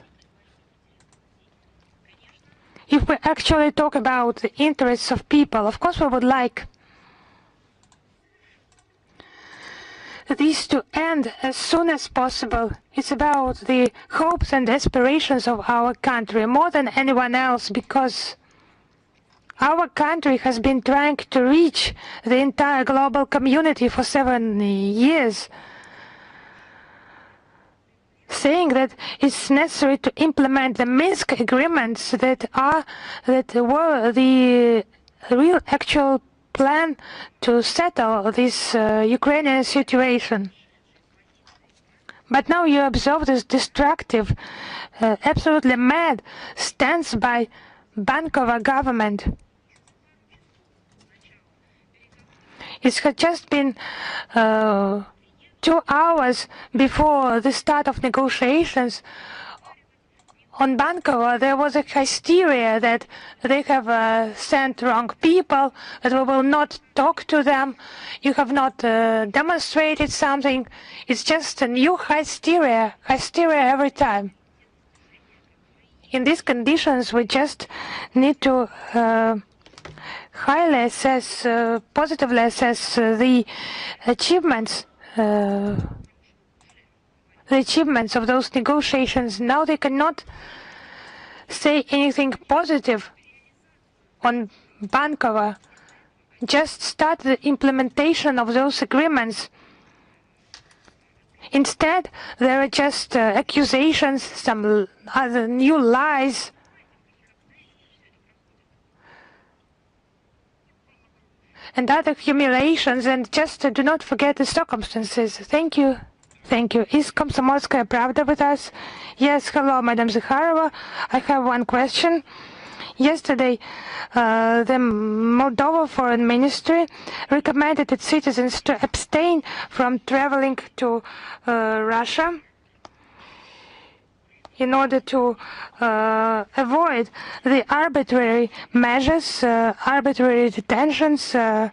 If we actually talk about the interests of people, of course we would like these to end as soon as possible. It's about the hopes and aspirations of our country more than anyone else, because our country has been trying to reach the entire global community for 7 years, saying that it's necessary to implement the Minsk agreements that were the real actual plan to settle this Ukrainian situation. But now you observe this destructive, absolutely mad stance by Bankova government. It had just been 2 hours before the start of negotiations. On Bankova, there was a hysteria that they have sent wrong people, that we will not talk to them. You have not demonstrated something. It's just a new hysteria every time. In these conditions, we just need to highly assess, positively assess the achievements of those negotiations. Now they cannot say anything positive on Bankova. Just start the implementation of those agreements. Instead, there are just accusations, some other new lies. And other humiliations, and just do not forget the circumstances. Thank you. Thank you. Is Komsomolskaya Pravda with us? Yes, hello, Madam Zakharova. I have one question. Yesterday, the Moldova Foreign Ministry recommended its citizens to abstain from traveling to Russia in order to avoid the arbitrary measures, arbitrary detentions. How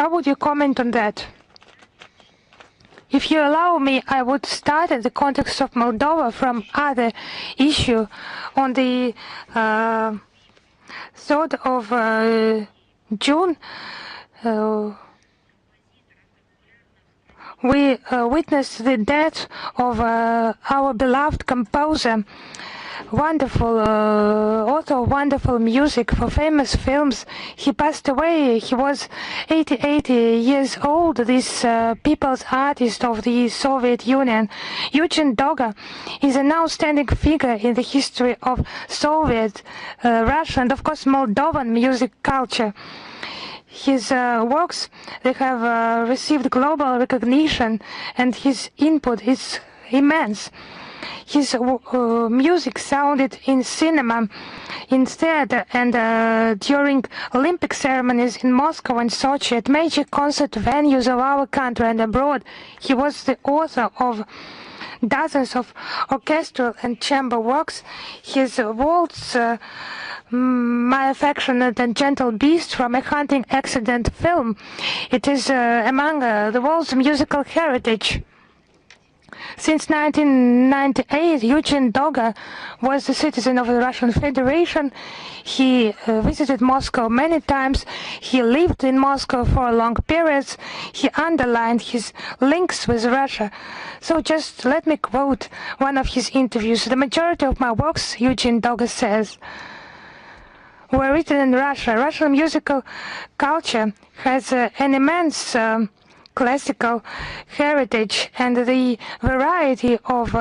would you comment on that? If you allow me, I would start in the context of Moldova from other issue. On the 3rd of June, we witnessed the death of our beloved composer, wonderful author of wonderful music for famous films. He passed away. He was 88 years old, this people's artist of the Soviet Union. Eugene Doga is an outstanding figure in the history of Soviet, Russia, and of course Moldovan music culture. His works, they have received global recognition, and his input is immense. His music sounded in cinema, in theater, and during Olympic ceremonies in Moscow and Sochi, at major concert venues of our country and abroad. He was the author of dozens of orchestral and chamber works. His waltz, My Affectionate and Gentle Beast, from a hunting accident film, it is among the world's musical heritage. Since 1998, Eugene Doga was a citizen of the Russian Federation. He visited Moscow many times. He lived in Moscow for long periods. He underlined his links with Russia. So just let me quote one of his interviews. The majority of my works, Eugene Doga says, were written in Russia. Russian musical culture has an immense classical heritage, and the variety of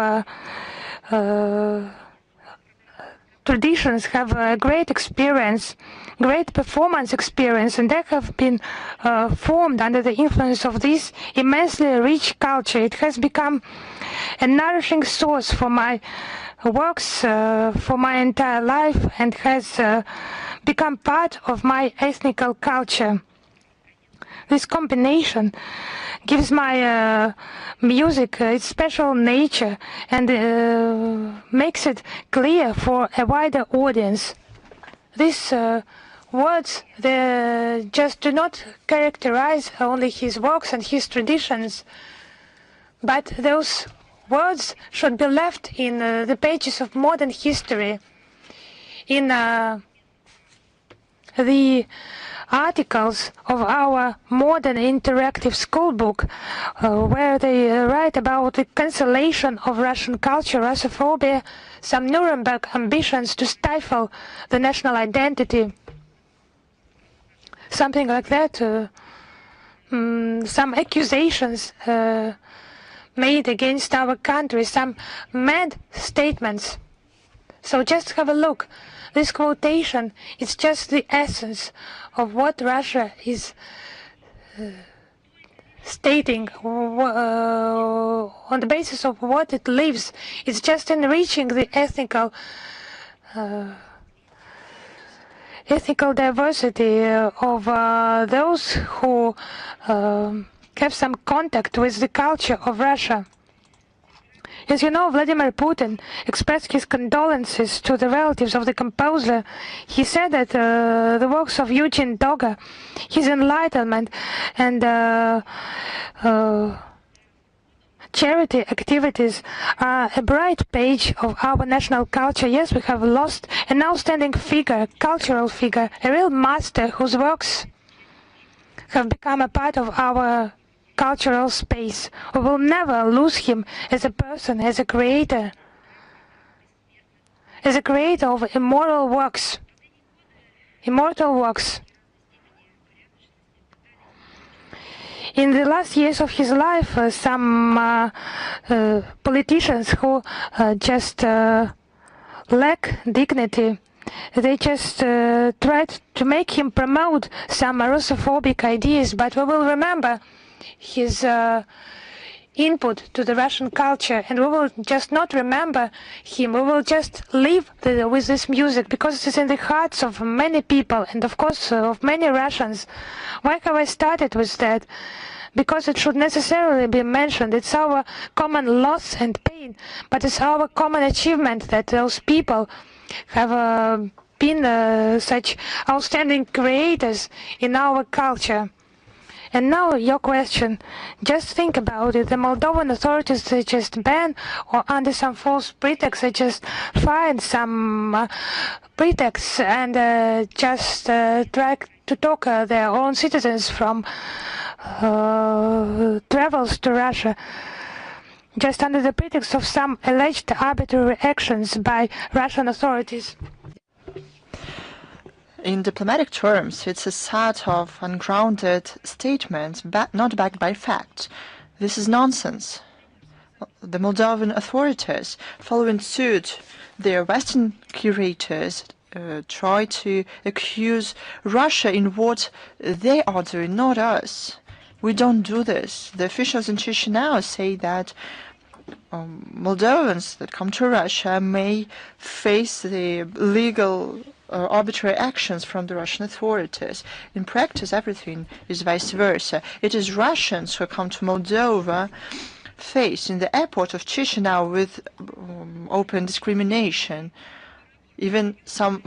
traditions have a great experience, great performance experience, and they have been formed under the influence of this immensely rich culture. It has become a nourishing source for my works for my entire life, and has become part of my ethnical culture. This combination gives my music its special nature and makes it clear for a wider audience. These words, they just do not characterize only his works and his traditions, but those words should be left in the pages of modern history, in the articles of our modern interactive schoolbook, where they write about the cancellation of Russian culture, Russophobia, some Nuremberg ambitions to stifle the national identity, something like that, some accusations made against our country, some mad statements. So just have a look. This quotation is just the essence of what Russia is stating, on the basis of what it lives. It's just enriching the ethnical diversity of those who have some contact with the culture of Russia. As you know, Vladimir Putin expressed his condolences to the relatives of the composer. He said that the works of Eugene Doga, his enlightenment and charity activities are a bright page of our national culture. Yes, we have lost an outstanding figure, cultural figure, a real master whose works have become a part of our cultural space. We will never lose him as a person, as a creator of immortal works. In the last years of his life, some politicians who just lack dignity, they just tried to make him promote some Russophobic ideas, but we will remember his input to the Russian culture, and we will just not remember him. We will just live with this music because it is in the hearts of many people and of course of many Russians. Why have I started with that? Because it should necessarily be mentioned. It's our common loss and pain, but it's our common achievement that those people have been such outstanding creators in our culture. And now your question. Just think about it. The Moldovan authorities, they just ban or under some false pretext, they just find some pretexts and just try to talk their own citizens from travels to Russia, just under the pretext of some alleged arbitrary actions by Russian authorities. In diplomatic terms, it's a set of ungrounded statements not backed by facts. This is nonsense. The Moldovan authorities, following suit, their Western curators try to accuse Russia in what they are doing, not us. We don't do this. The officials in Chisinau say that Moldovans that come to Russia may face the legal arbitrary actions from the Russian authorities. In practice, everything is vice versa. It is Russians who come to Moldova face in the airport of Chisinau with open discrimination. Even some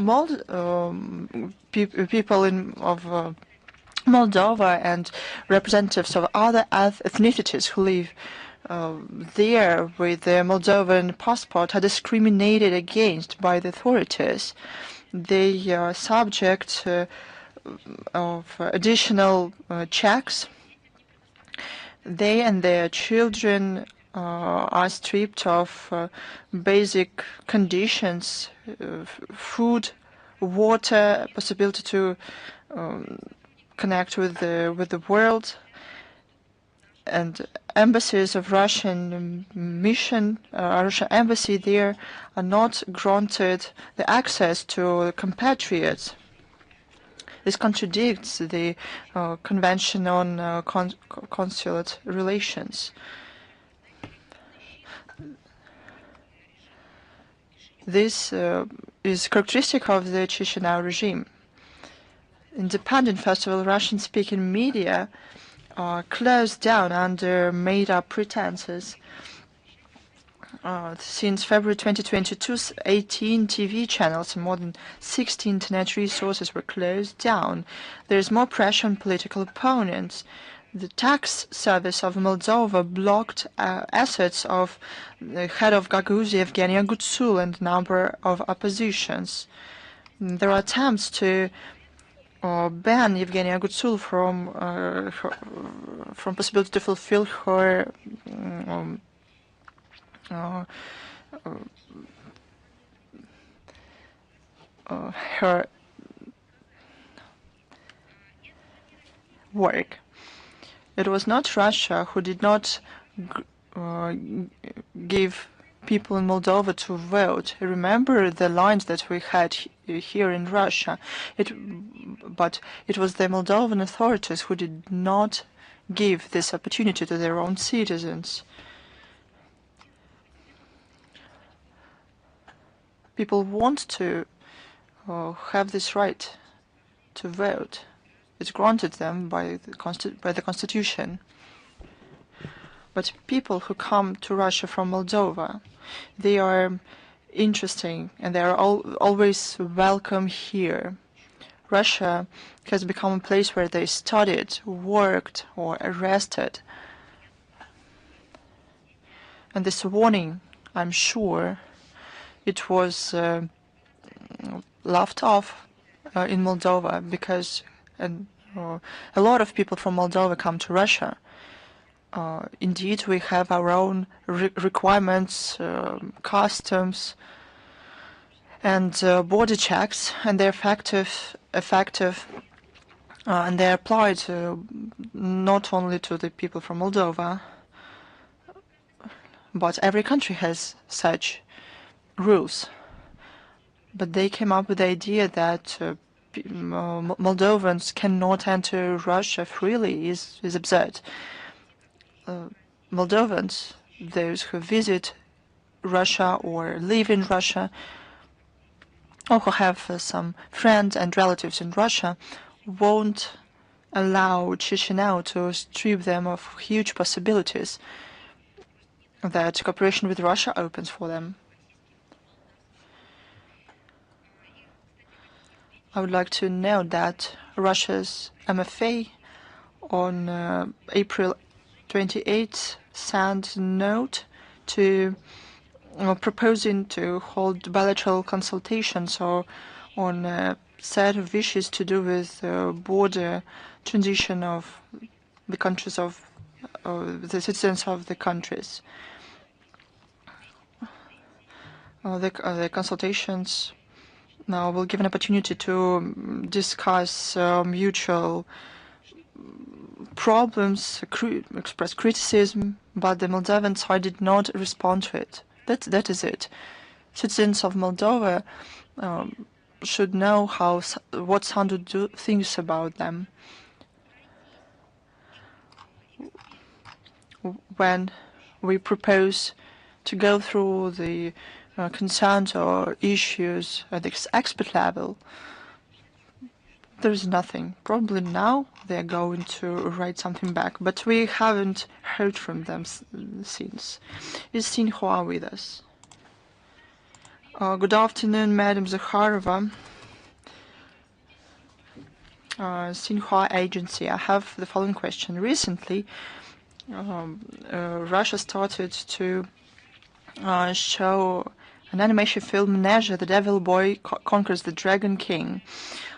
people of Moldova and representatives of other ethnicities who live there with their Moldovan passport are discriminated against by the authorities. They are subject of additional checks. They and their children are stripped of basic conditions, food, water, possibility to connect with the world, and embassies of Russian mission, Russian embassy there are not granted the access to compatriots. This contradicts the Convention on Consulate Relations. This is characteristic of the Chisinau regime. Independent, first of all, Russian-speaking media are closed down under made-up pretenses. Since February 2022, 18 TV channels and more than 60 internet resources were closed down. There is more pressure on political opponents. The tax service of Moldova blocked assets of the head of Gagauzia, Evgenia Gutsul, and a number of oppositions. There are attempts to ban Evgenia Gutsul from possibility to fulfill her her work. It was not Russia who did not give people in Moldova to vote. Remember the lines that we had here in Russia. But it was the Moldovan authorities who did not give this opportunity to their own citizens. People want to have this right to vote. It's granted them by the Constitution. But people who come to Russia from Moldova, they are interesting and they are always welcome here. Russia has become a place where they studied, worked, or arrested. And this warning, I'm sure, it was laughed off in Moldova because a lot of people from Moldova come to Russia. Indeed, we have our own requirements, customs, and border checks, and they're effective, and they apply to not only to the people from Moldova, but every country has such rules. But they came up with the idea that Moldovans cannot enter Russia freely is absurd. Moldovans, those who visit Russia or live in Russia, or who have some friends and relatives in Russia, won't allow Chisinau to strip them of huge possibilities that cooperation with Russia opens for them. I would like to note that Russia's MFA on April 28th sent a note to proposing to hold bilateral consultations on a set of issues to do with border transition of the countries of the citizens of the countries. The consultations now will give an opportunity to discuss mutual problems, express criticism, but the Moldovan side did not respond to it. That is it. Citizens of Moldova should know what Sandu thinks about them. When we propose to go through the concerns or issues at the expert level, there's nothing. Probably now they're going to write something back, but we haven't heard from them since. Is Xinhua with us? Good afternoon, Madam Zakharova. Xinhua Agency. I have the following question. Recently, Russia started to show an animation film, Nezha, the Devil Boy Conquers the Dragon King.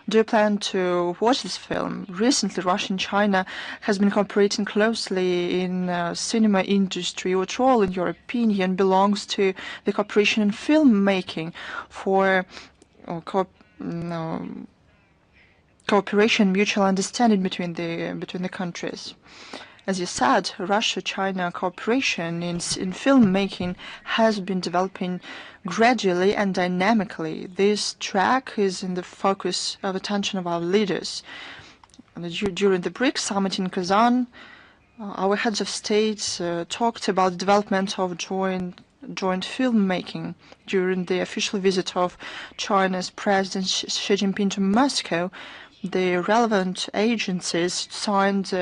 Do you plan to watch this film? Recently, Russia and China has been cooperating closely in cinema industry. What role, in your opinion, belongs to the cooperation in filmmaking for cooperation, mutual understanding between the countries? As you said, Russia-China cooperation in filmmaking has been developing gradually and dynamically. This track is in the focus of attention of our leaders. During the BRICS summit in Kazan, our heads of states talked about the development of joint filmmaking. During the official visit of China's President Xi Jinping to Moscow, the relevant agencies signed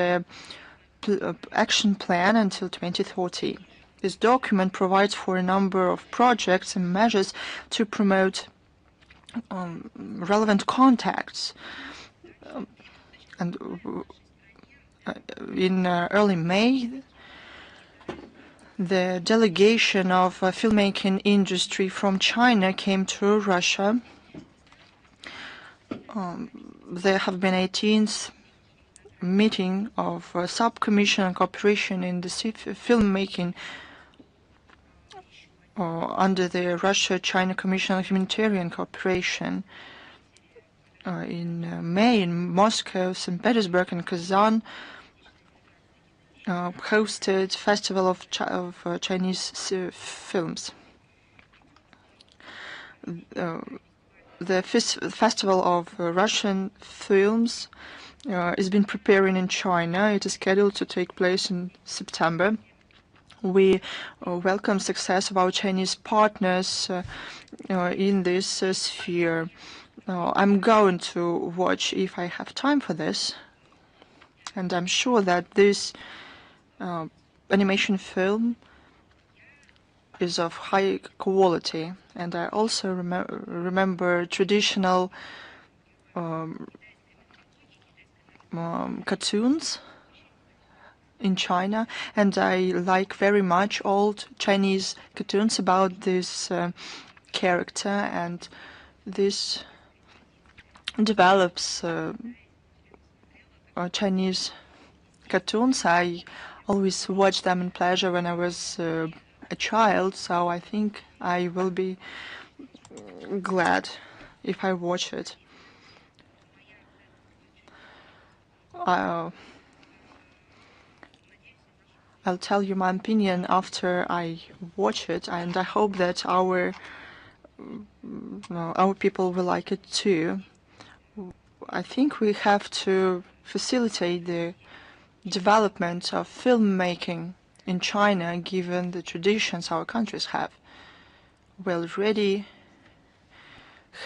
action plan until 2030. This document provides for a number of projects and measures to promote relevant contacts. And in early May, the delegation of filmmaking industry from China came to Russia. There have been 18th meeting of subcommission on cooperation in the filmmaking under the Russia-China Commission on Humanitarian Cooperation. In May, in Moscow, St. Petersburg, and Kazan hosted Festival of Chinese films. The Festival of Russian Films is been preparing in China. It is scheduled to take place in September. We welcome success of our Chinese partners in this sphere. I'm going to watch if I have time for this, and I'm sure that this animation film is of high quality. And I also remember traditional cartoons in China, and I like very much old Chinese cartoons about this character, and this develops Chinese cartoons. I always watched them in pleasure when I was a child, so I think I will be glad if I watch it. I'll tell you my opinion after I watch it, and I hope that our people will like it too. I think we have to facilitate the development of filmmaking in China, given the traditions our countries have. We already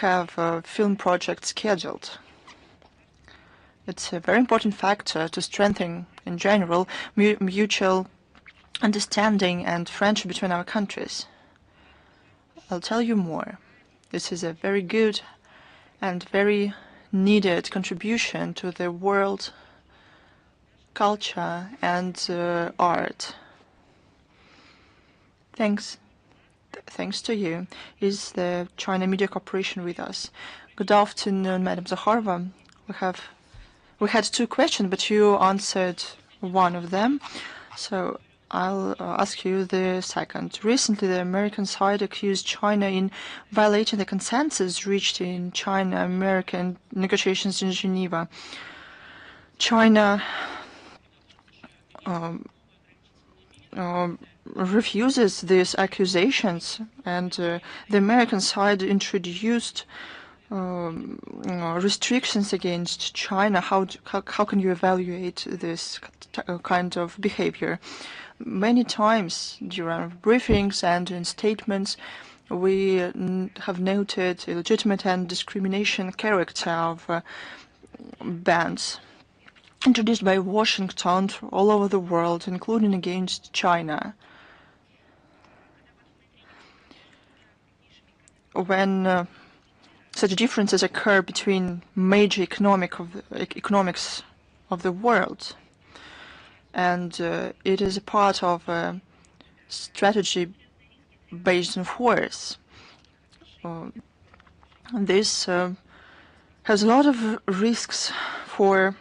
have a film project scheduled. It's a very important factor to strengthen, in general, mutual understanding and friendship between our countries. I'll tell you more. This is a very good and very needed contribution to the world culture and art. Thanks to you. Is the China Media Corporation with us? Good afternoon, Madam Zakharova. We had two questions, but you answered one of them. So I'll ask you the second. Recently, the American side accused China in violating the consensus reached in China-American negotiations in Geneva. China refuses these accusations, and the American side introduced restrictions against China. How can you evaluate this kind of behavior? Many times during briefings and in statements, we have noted illegitimate and discrimination character of bans introduced by Washington all over the world, including against China. When such differences occur between major economics of the world, and it is a part of a strategy based on force. This has a lot of risks for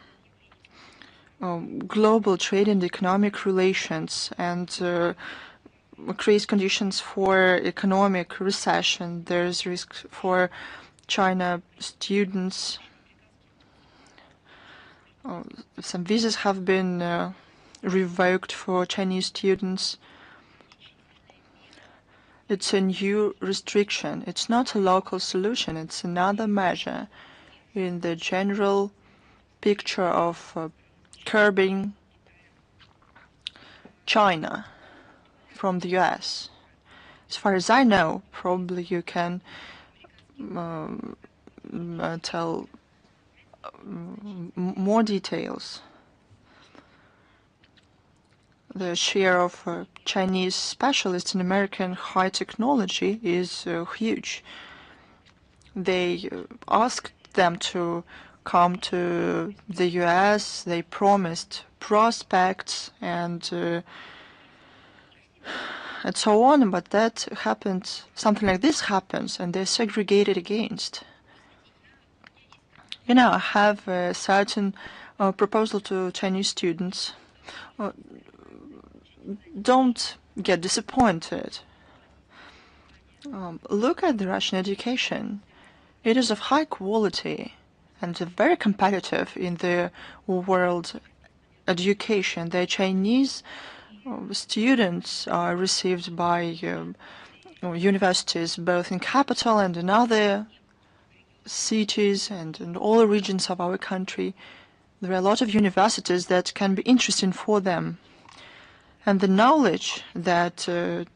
global trade and economic relations, and creates conditions for economic recession. There's risk for China students. Some visas have been revoked for Chinese students. It's a new restriction. It's not a local solution. It's another measure in the general picture of curbing China from the US. As far as I know, probably you can tell more details. The share of Chinese specialists in American high technology is huge. They asked them to come to the US. They promised prospects and so on, but that happened, something like this happens, and they're segregated against. You know, I have a certain proposal to Chinese students. Don't get disappointed. Look at the Russian education. It is of high quality and very competitive in the world education. The Chinese students are received by universities both in capital and in other cities and in all regions of our country. There are a lot of universities that can be interesting for them. And the knowledge that the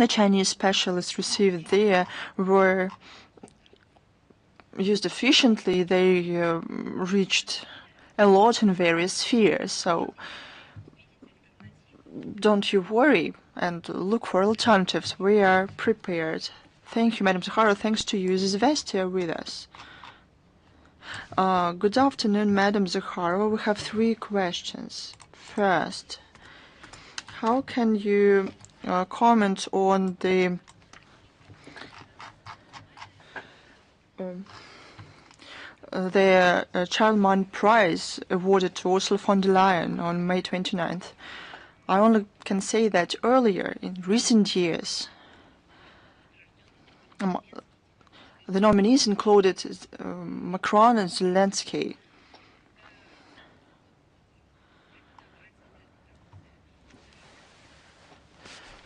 Chinese specialists received there were used efficiently. They reached a lot in various spheres. So don't you worry and look for alternatives. We are prepared. Thank you, Madam Zakharova. Thanks to you. Is Vestia with us? Good afternoon, Madam Zakharova. We have three questions. First, how can you comment on the Child Prize awarded to Ursula von der Leyen on May 29th? I only can say that earlier, in recent years, the nominees included Macron and Zelensky.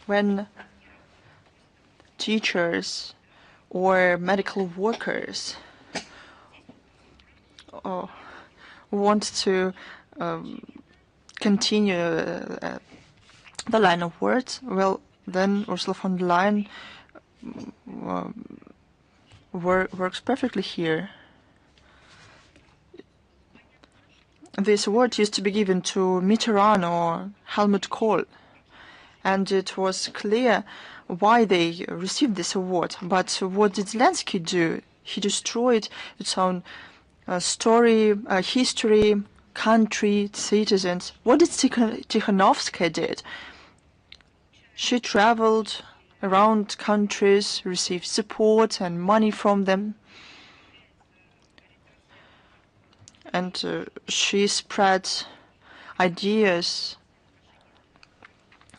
When teachers or medical workers want to continue the line of words, well, then Ursula von der Leyen works perfectly here. This award used to be given to Mitterrand or Helmut Kohl, and it was clear why they received this award. But what did Zelensky do? He destroyed its own history, country, citizens. What did Tikhanovskaya did? She traveled around countries, received support and money from them, and she spread ideas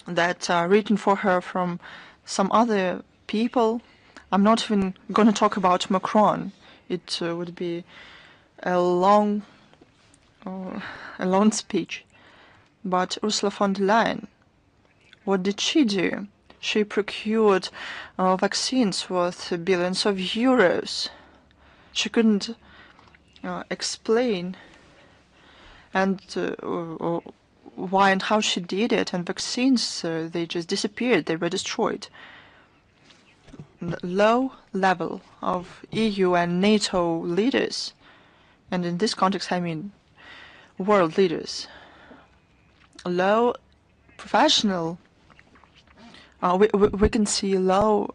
that are written for her from some other people. I'm not even going to talk about Macron. It would be a long speech. But Ursula von der Leyen, what did she do? She procured vaccines worth billions of euros. She couldn't explain and why and how she did it, and vaccines, they just disappeared, they were destroyed. The low level of EU and NATO leaders, and in this context I mean world leaders, low professional, we can see low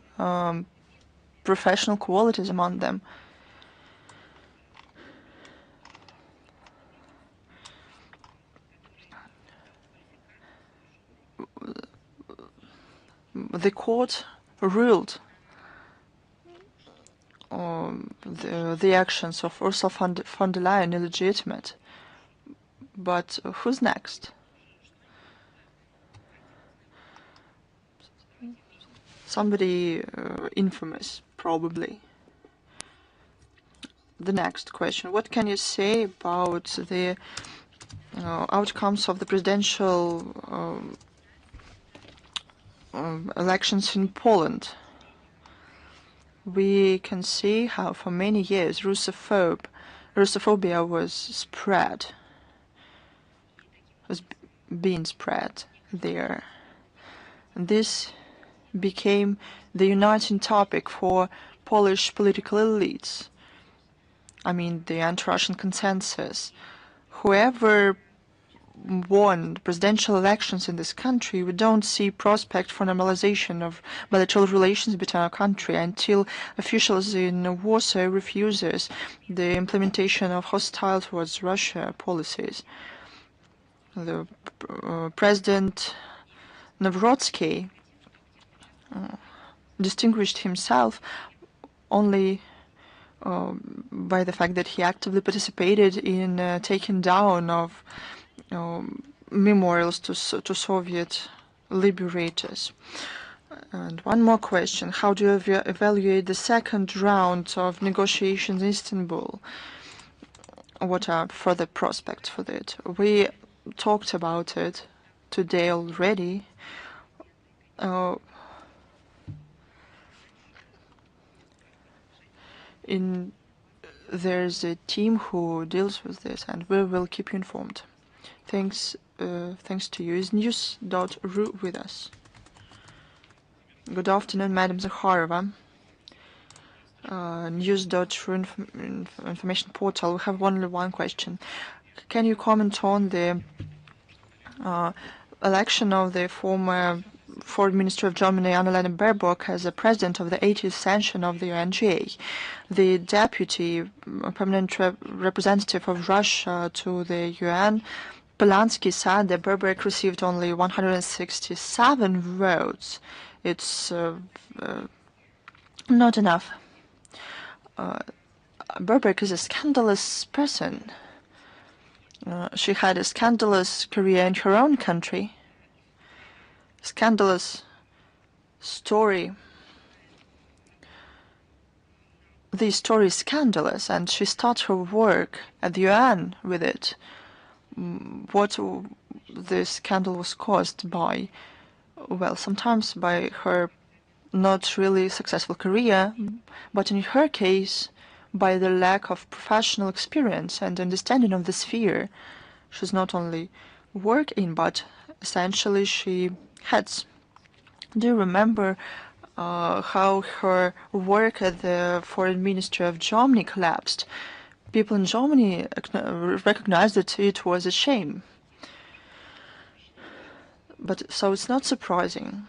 professional qualities among them. The court ruled the actions of Ursula von der Leyen illegitimate. But who's next? Somebody infamous, probably. The next question: what can you say about the outcomes of the presidential elections in Poland? We can see how for many years Russophobia was being spread there. And this became the uniting topic for Polish political elites. I mean, the anti-Russian consensus. Whoever won the presidential elections in this country, we don't see prospect for normalization of bilateral relations between our country until officials in Warsaw refuses the implementation of hostile towards Russia policies. The President Nawrocki distinguished himself only by the fact that he actively participated in taking down of memorials to Soviet liberators. And one more question: how do you evaluate the second round of negotiations in Istanbul? What are further prospects for that? We talked about it today already. There's a team who deals with this, and we will keep you informed. Thanks to you. Is news.ru with us? Good afternoon, Madam Zakharova. News.ru information portal. We have only one question. Can you comment on the election of the former Foreign Minister of Germany, Annalena Baerbock, as a president of the 80th session of the UNGA? The deputy permanent representative of Russia to the UN, Polanski, said that Baerbock received only 167 votes. It's not enough. Baerbock is a scandalous person. She had a scandalous career in her own country. Scandalous story. The story is scandalous, and she started her work at the UN with it. What the scandal was caused by? Well, sometimes by her not really successful career, but in her case, by the lack of professional experience and understanding of the sphere. She's not only working, but essentially she heads. Do you remember how her work at the foreign ministry of Germany collapsed? People in Germany recognized that it was a shame. But so it's not surprising.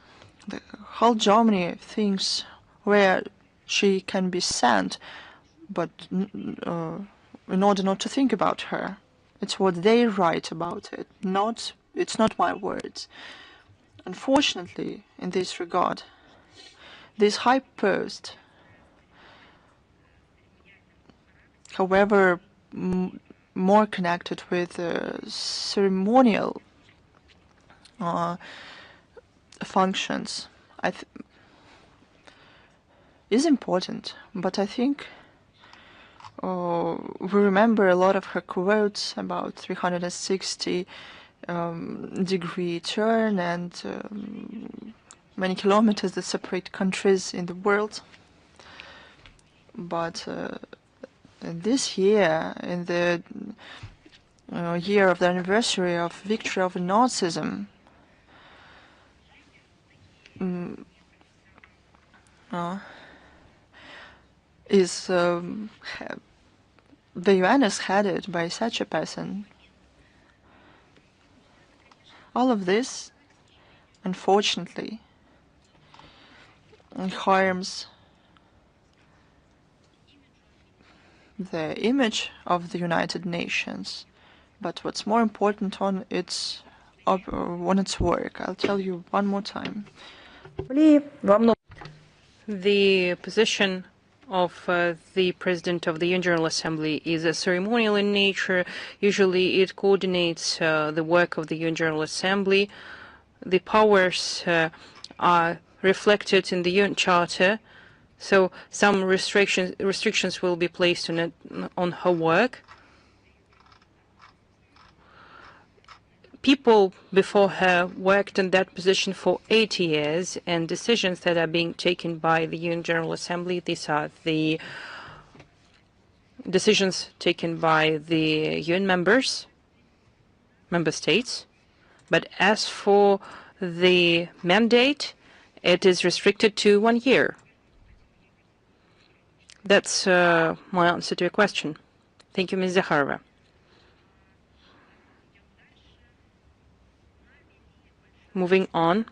The whole Germany thinks where she can be sent, but in order not to think about her. It's what they write about it. It's not my words. Unfortunately, in this regard, this high post, however more connected with ceremonial functions, is important. But I think we remember a lot of her quotes about 360-degree turn and many kilometers that separate countries in the world. But this year, in the year of the anniversary of victory over Nazism, the UN is headed by such a person. All of this, unfortunately, harms the image of the United Nations. But what's more important on its work, I'll tell you one more time. The position of the President of the UN General Assembly is a ceremonial in nature. Usually it coordinates the work of the UN General Assembly. The powers are reflected in the UN Charter, so some restrictions will be placed on her work. People before her worked in that position for 8 years, and decisions that are being taken by the UN General Assembly, these are the decisions taken by the UN member states. But as for the mandate, it is restricted to 1 year. That's my answer to your question. Thank you, Ms. Zakharova. Moving on,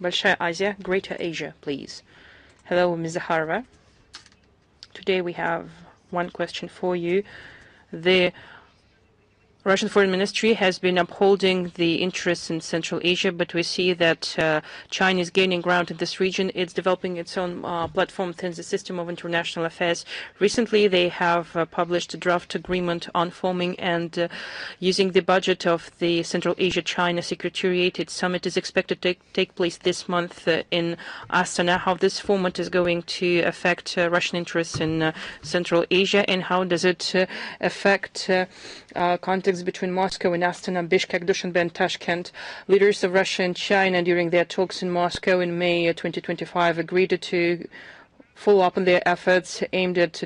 Большая Asia, Greater Asia, please. Hello, Ms. Zakharova. Today we have one question for you. The Russian Foreign Ministry has been upholding the interests in Central Asia, but we see that China is gaining ground in this region. It's developing its own platform within the system of international affairs. Recently, they have published a draft agreement on forming and using the budget of the Central Asia-China Secretariat. Its summit is expected to take place this month in Astana. How this format is going to affect Russian interests in Central Asia, and how does it affect contacts between Moscow and Astana, Bishkek, Dushanbe, and Tashkent. Leaders of Russia and China during their talks in Moscow in May 2025 agreed to follow up on their efforts aimed at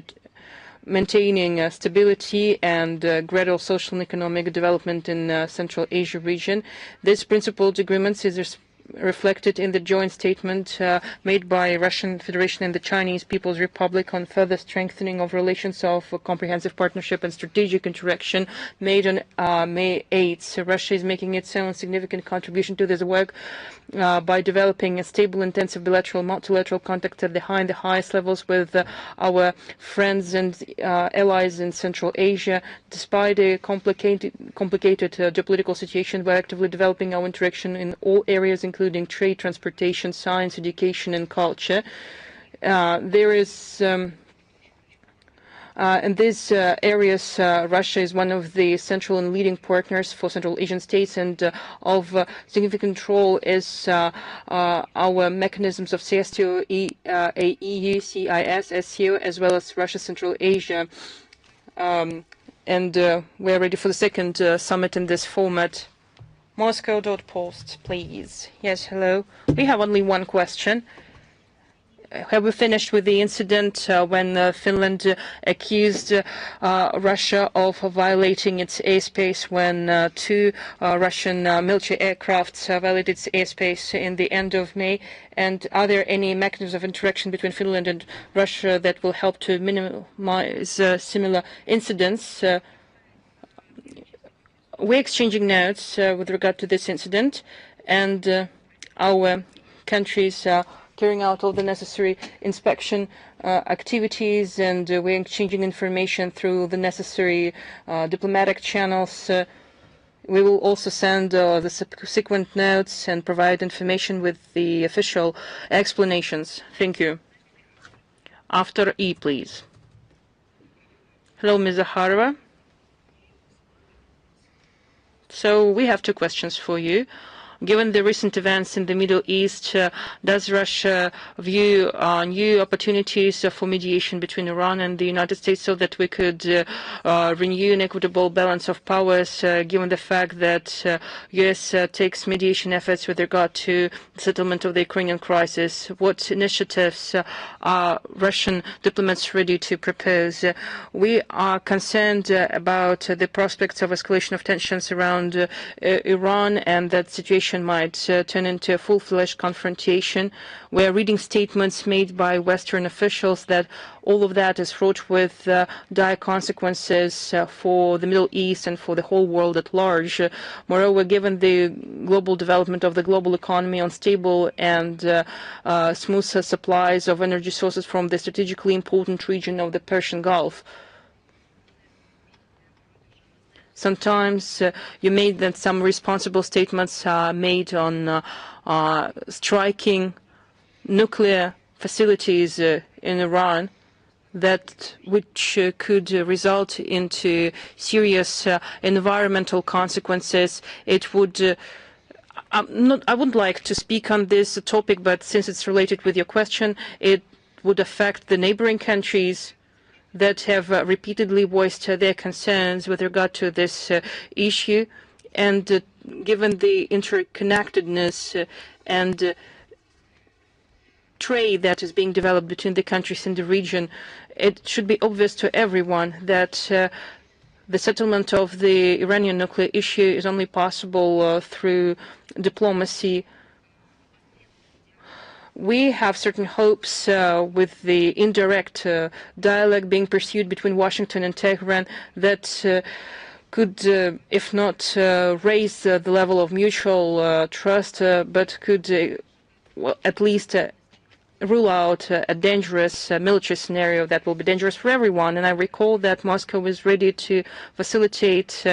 maintaining stability and gradual social and economic development in Central Asia region. This principled agreement is reflected in the joint statement made by Russian Federation and the Chinese People's Republic on further strengthening of relations of comprehensive partnership and strategic interaction made on May 8th. Russia is making its own significant contribution to this work by developing a stable, intensive bilateral, multilateral contact at the highest levels with our friends and allies in Central Asia. Despite a complicated geopolitical situation, we're actively developing our interaction in all areas, including trade, transportation, science, education, and culture. There is in these areas, Russia is one of the central and leading partners for Central Asian states, and of significant role is our mechanisms of CSTO, EU, CIS, SCO, as well as Russia Central Asia. And we're ready for the second summit in this format. Moscow.post, please. Yes, hello. We have only one question. have we finished with the incident when Finland accused Russia of violating its airspace when two Russian military aircrafts violated its airspace in the end of May? And are there any mechanisms of interaction between Finland and Russia that will help to minimize similar incidents? We're exchanging notes with regard to this incident, and our countries are carrying out all the necessary inspection activities, and we're exchanging information through the necessary diplomatic channels. We will also send the subsequent notes and provide information with the official explanations. Thank you. After E, please. Hello, Ms. Zakharova. So we have two questions for you. Given the recent events in the Middle East, does Russia view new opportunities for mediation between Iran and the United States so that we could renew an equitable balance of powers, given the fact that U.S. takes mediation efforts with regard to the settlement of the Ukrainian crisis? What initiatives are Russian diplomats ready to propose? We are concerned about the prospects of escalation of tensions around Iran, and that situation might turn into a full-fledged confrontation. We're reading statements made by Western officials that all of that is fraught with dire consequences for the Middle East and for the whole world at large. Moreover, given the global development of the global economy, unstable and smooth supplies of energy sources from the strategically important region of the Persian Gulf, sometimes you made that some responsible statements are made on striking nuclear facilities in Iran, that which could result into serious environmental consequences. It would I wouldn't like to speak on this topic, but since it's related with your question, it would affect the neighboring countries that have repeatedly voiced their concerns with regard to this issue. And given the interconnectedness and trade that is being developed between the countries in the region, it should be obvious to everyone that the settlement of the Iranian nuclear issue is only possible through diplomacy. We have certain hopes with the indirect dialogue being pursued between Washington and Tehran that could, if not raise the level of mutual trust, but could well, at least rule out a dangerous military scenario that will be dangerous for everyone. And I recall that Moscow is ready to facilitate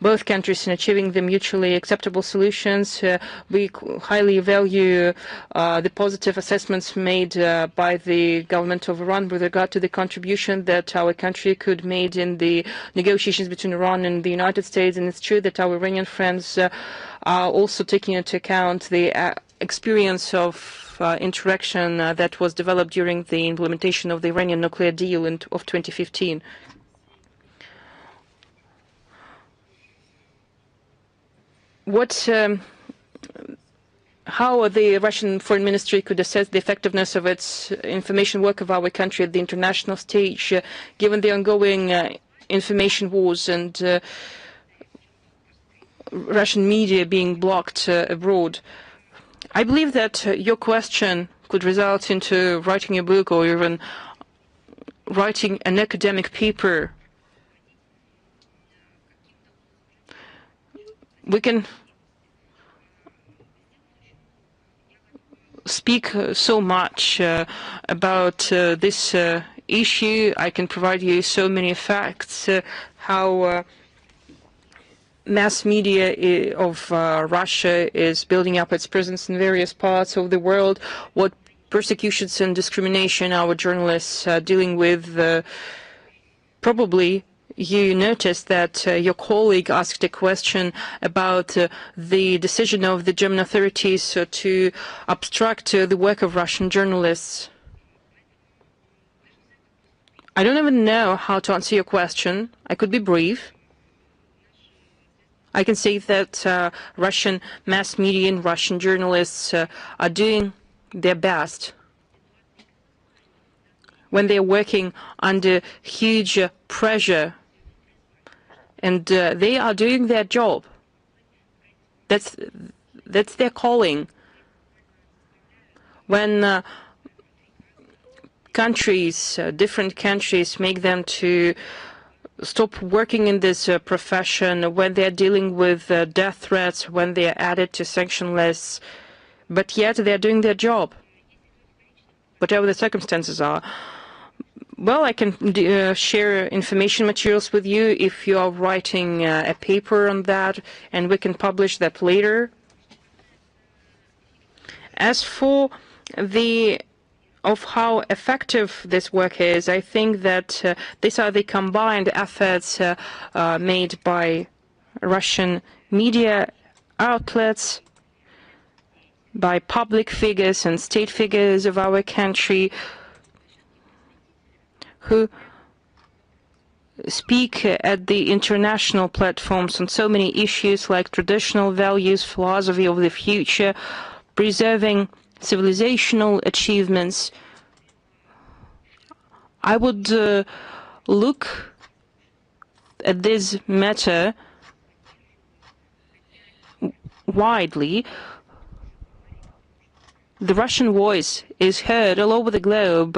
both countries in achieving the mutually acceptable solutions. We highly value the positive assessments made by the government of Iran with regard to the contribution that our country could make in the negotiations between Iran and the United States. And it's true that our Iranian friends are also taking into account the experience of interaction that was developed during the implementation of the Iranian nuclear deal of 2015. How the Russian Foreign Ministry could assess the effectiveness of its information work of our country at the international stage, given the ongoing information wars and Russian media being blocked abroad? I believe that your question could result into writing a book or even writing an academic paper. We can speak so much about this issue. I can provide you so many facts, how mass media of Russia is building up its presence in various parts of the world, what persecutions and discrimination our journalists are dealing with. Probably you noticed that your colleague asked a question about the decision of the German authorities to obstruct the work of Russian journalists. I don't even know how to answer your question. I could be brief. I can say that Russian mass media and Russian journalists are doing their best when they are working under huge pressure, and they are doing their job. That's their calling. When different countries make them to stop working in this profession, when they are dealing with death threats, when they are added to sanction lists, but yet they are doing their job, whatever the circumstances are. Well, I can share information materials with you if you are writing a paper on that, and we can publish that later. As for how effective this work is, I think that these are the combined efforts made by Russian media outlets, by public figures and state figures of our country, who speak at the international platforms on so many issues like traditional values, philosophy of the future, preserving civilizational achievements. I would look at this matter widely. The Russian voice is heard all over the globe,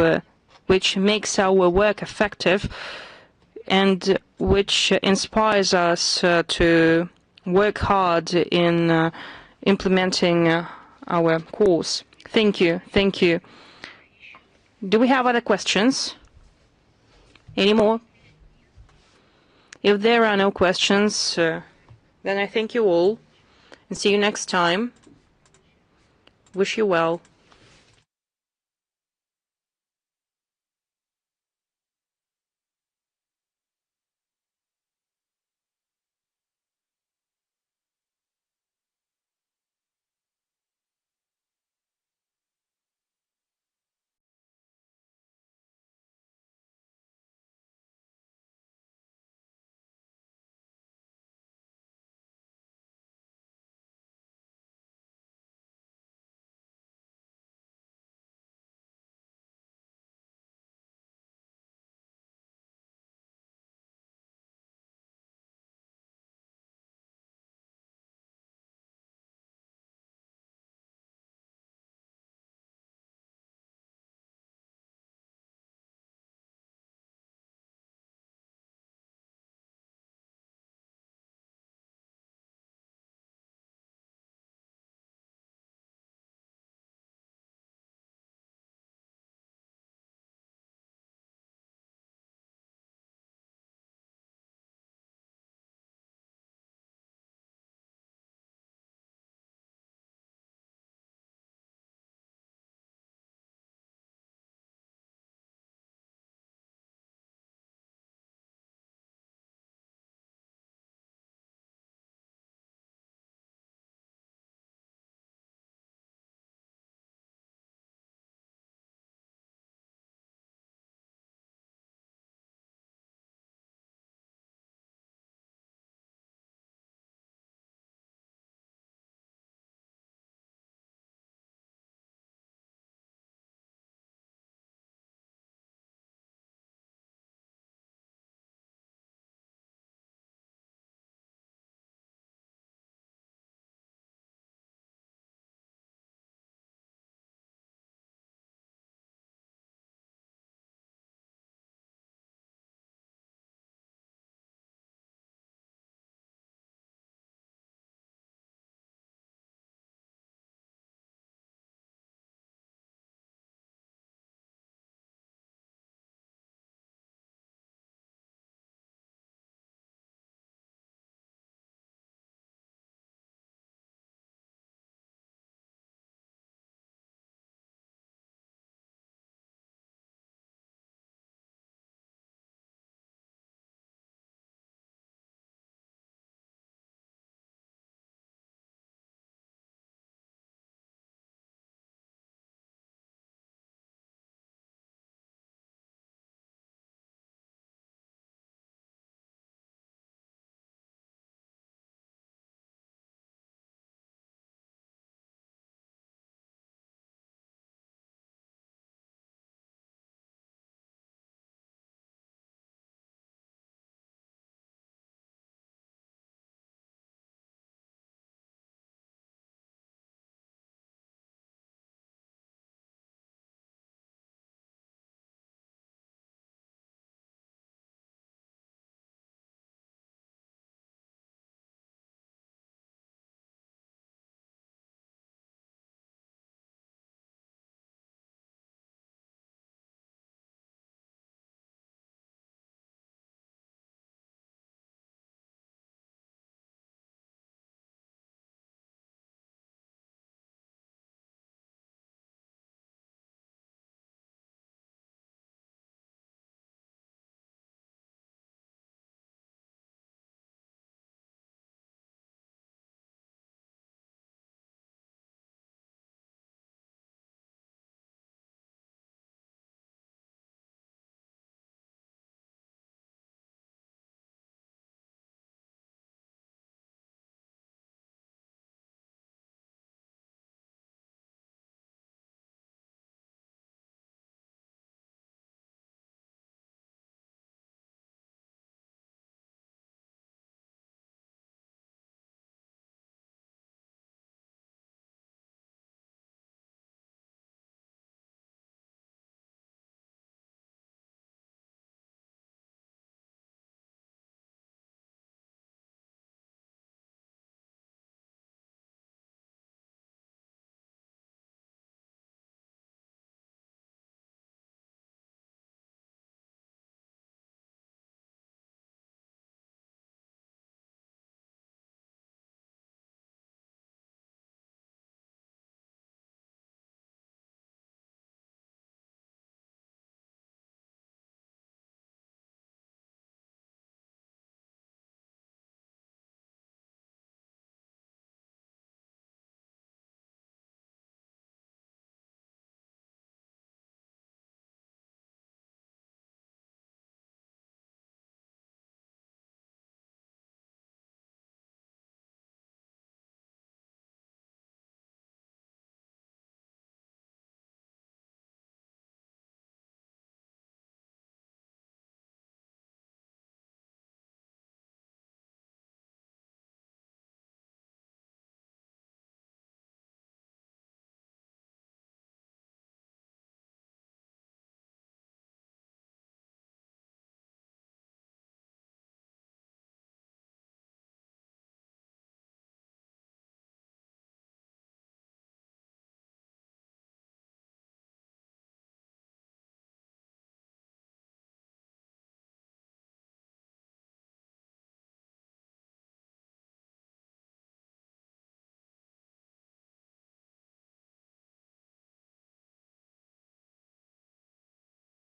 which makes our work effective and which inspires us to work hard in implementing our course. Thank you. Thank you. Do we have other questions? Any more? If there are no questions, then I thank you all and see you next time. Wish you well.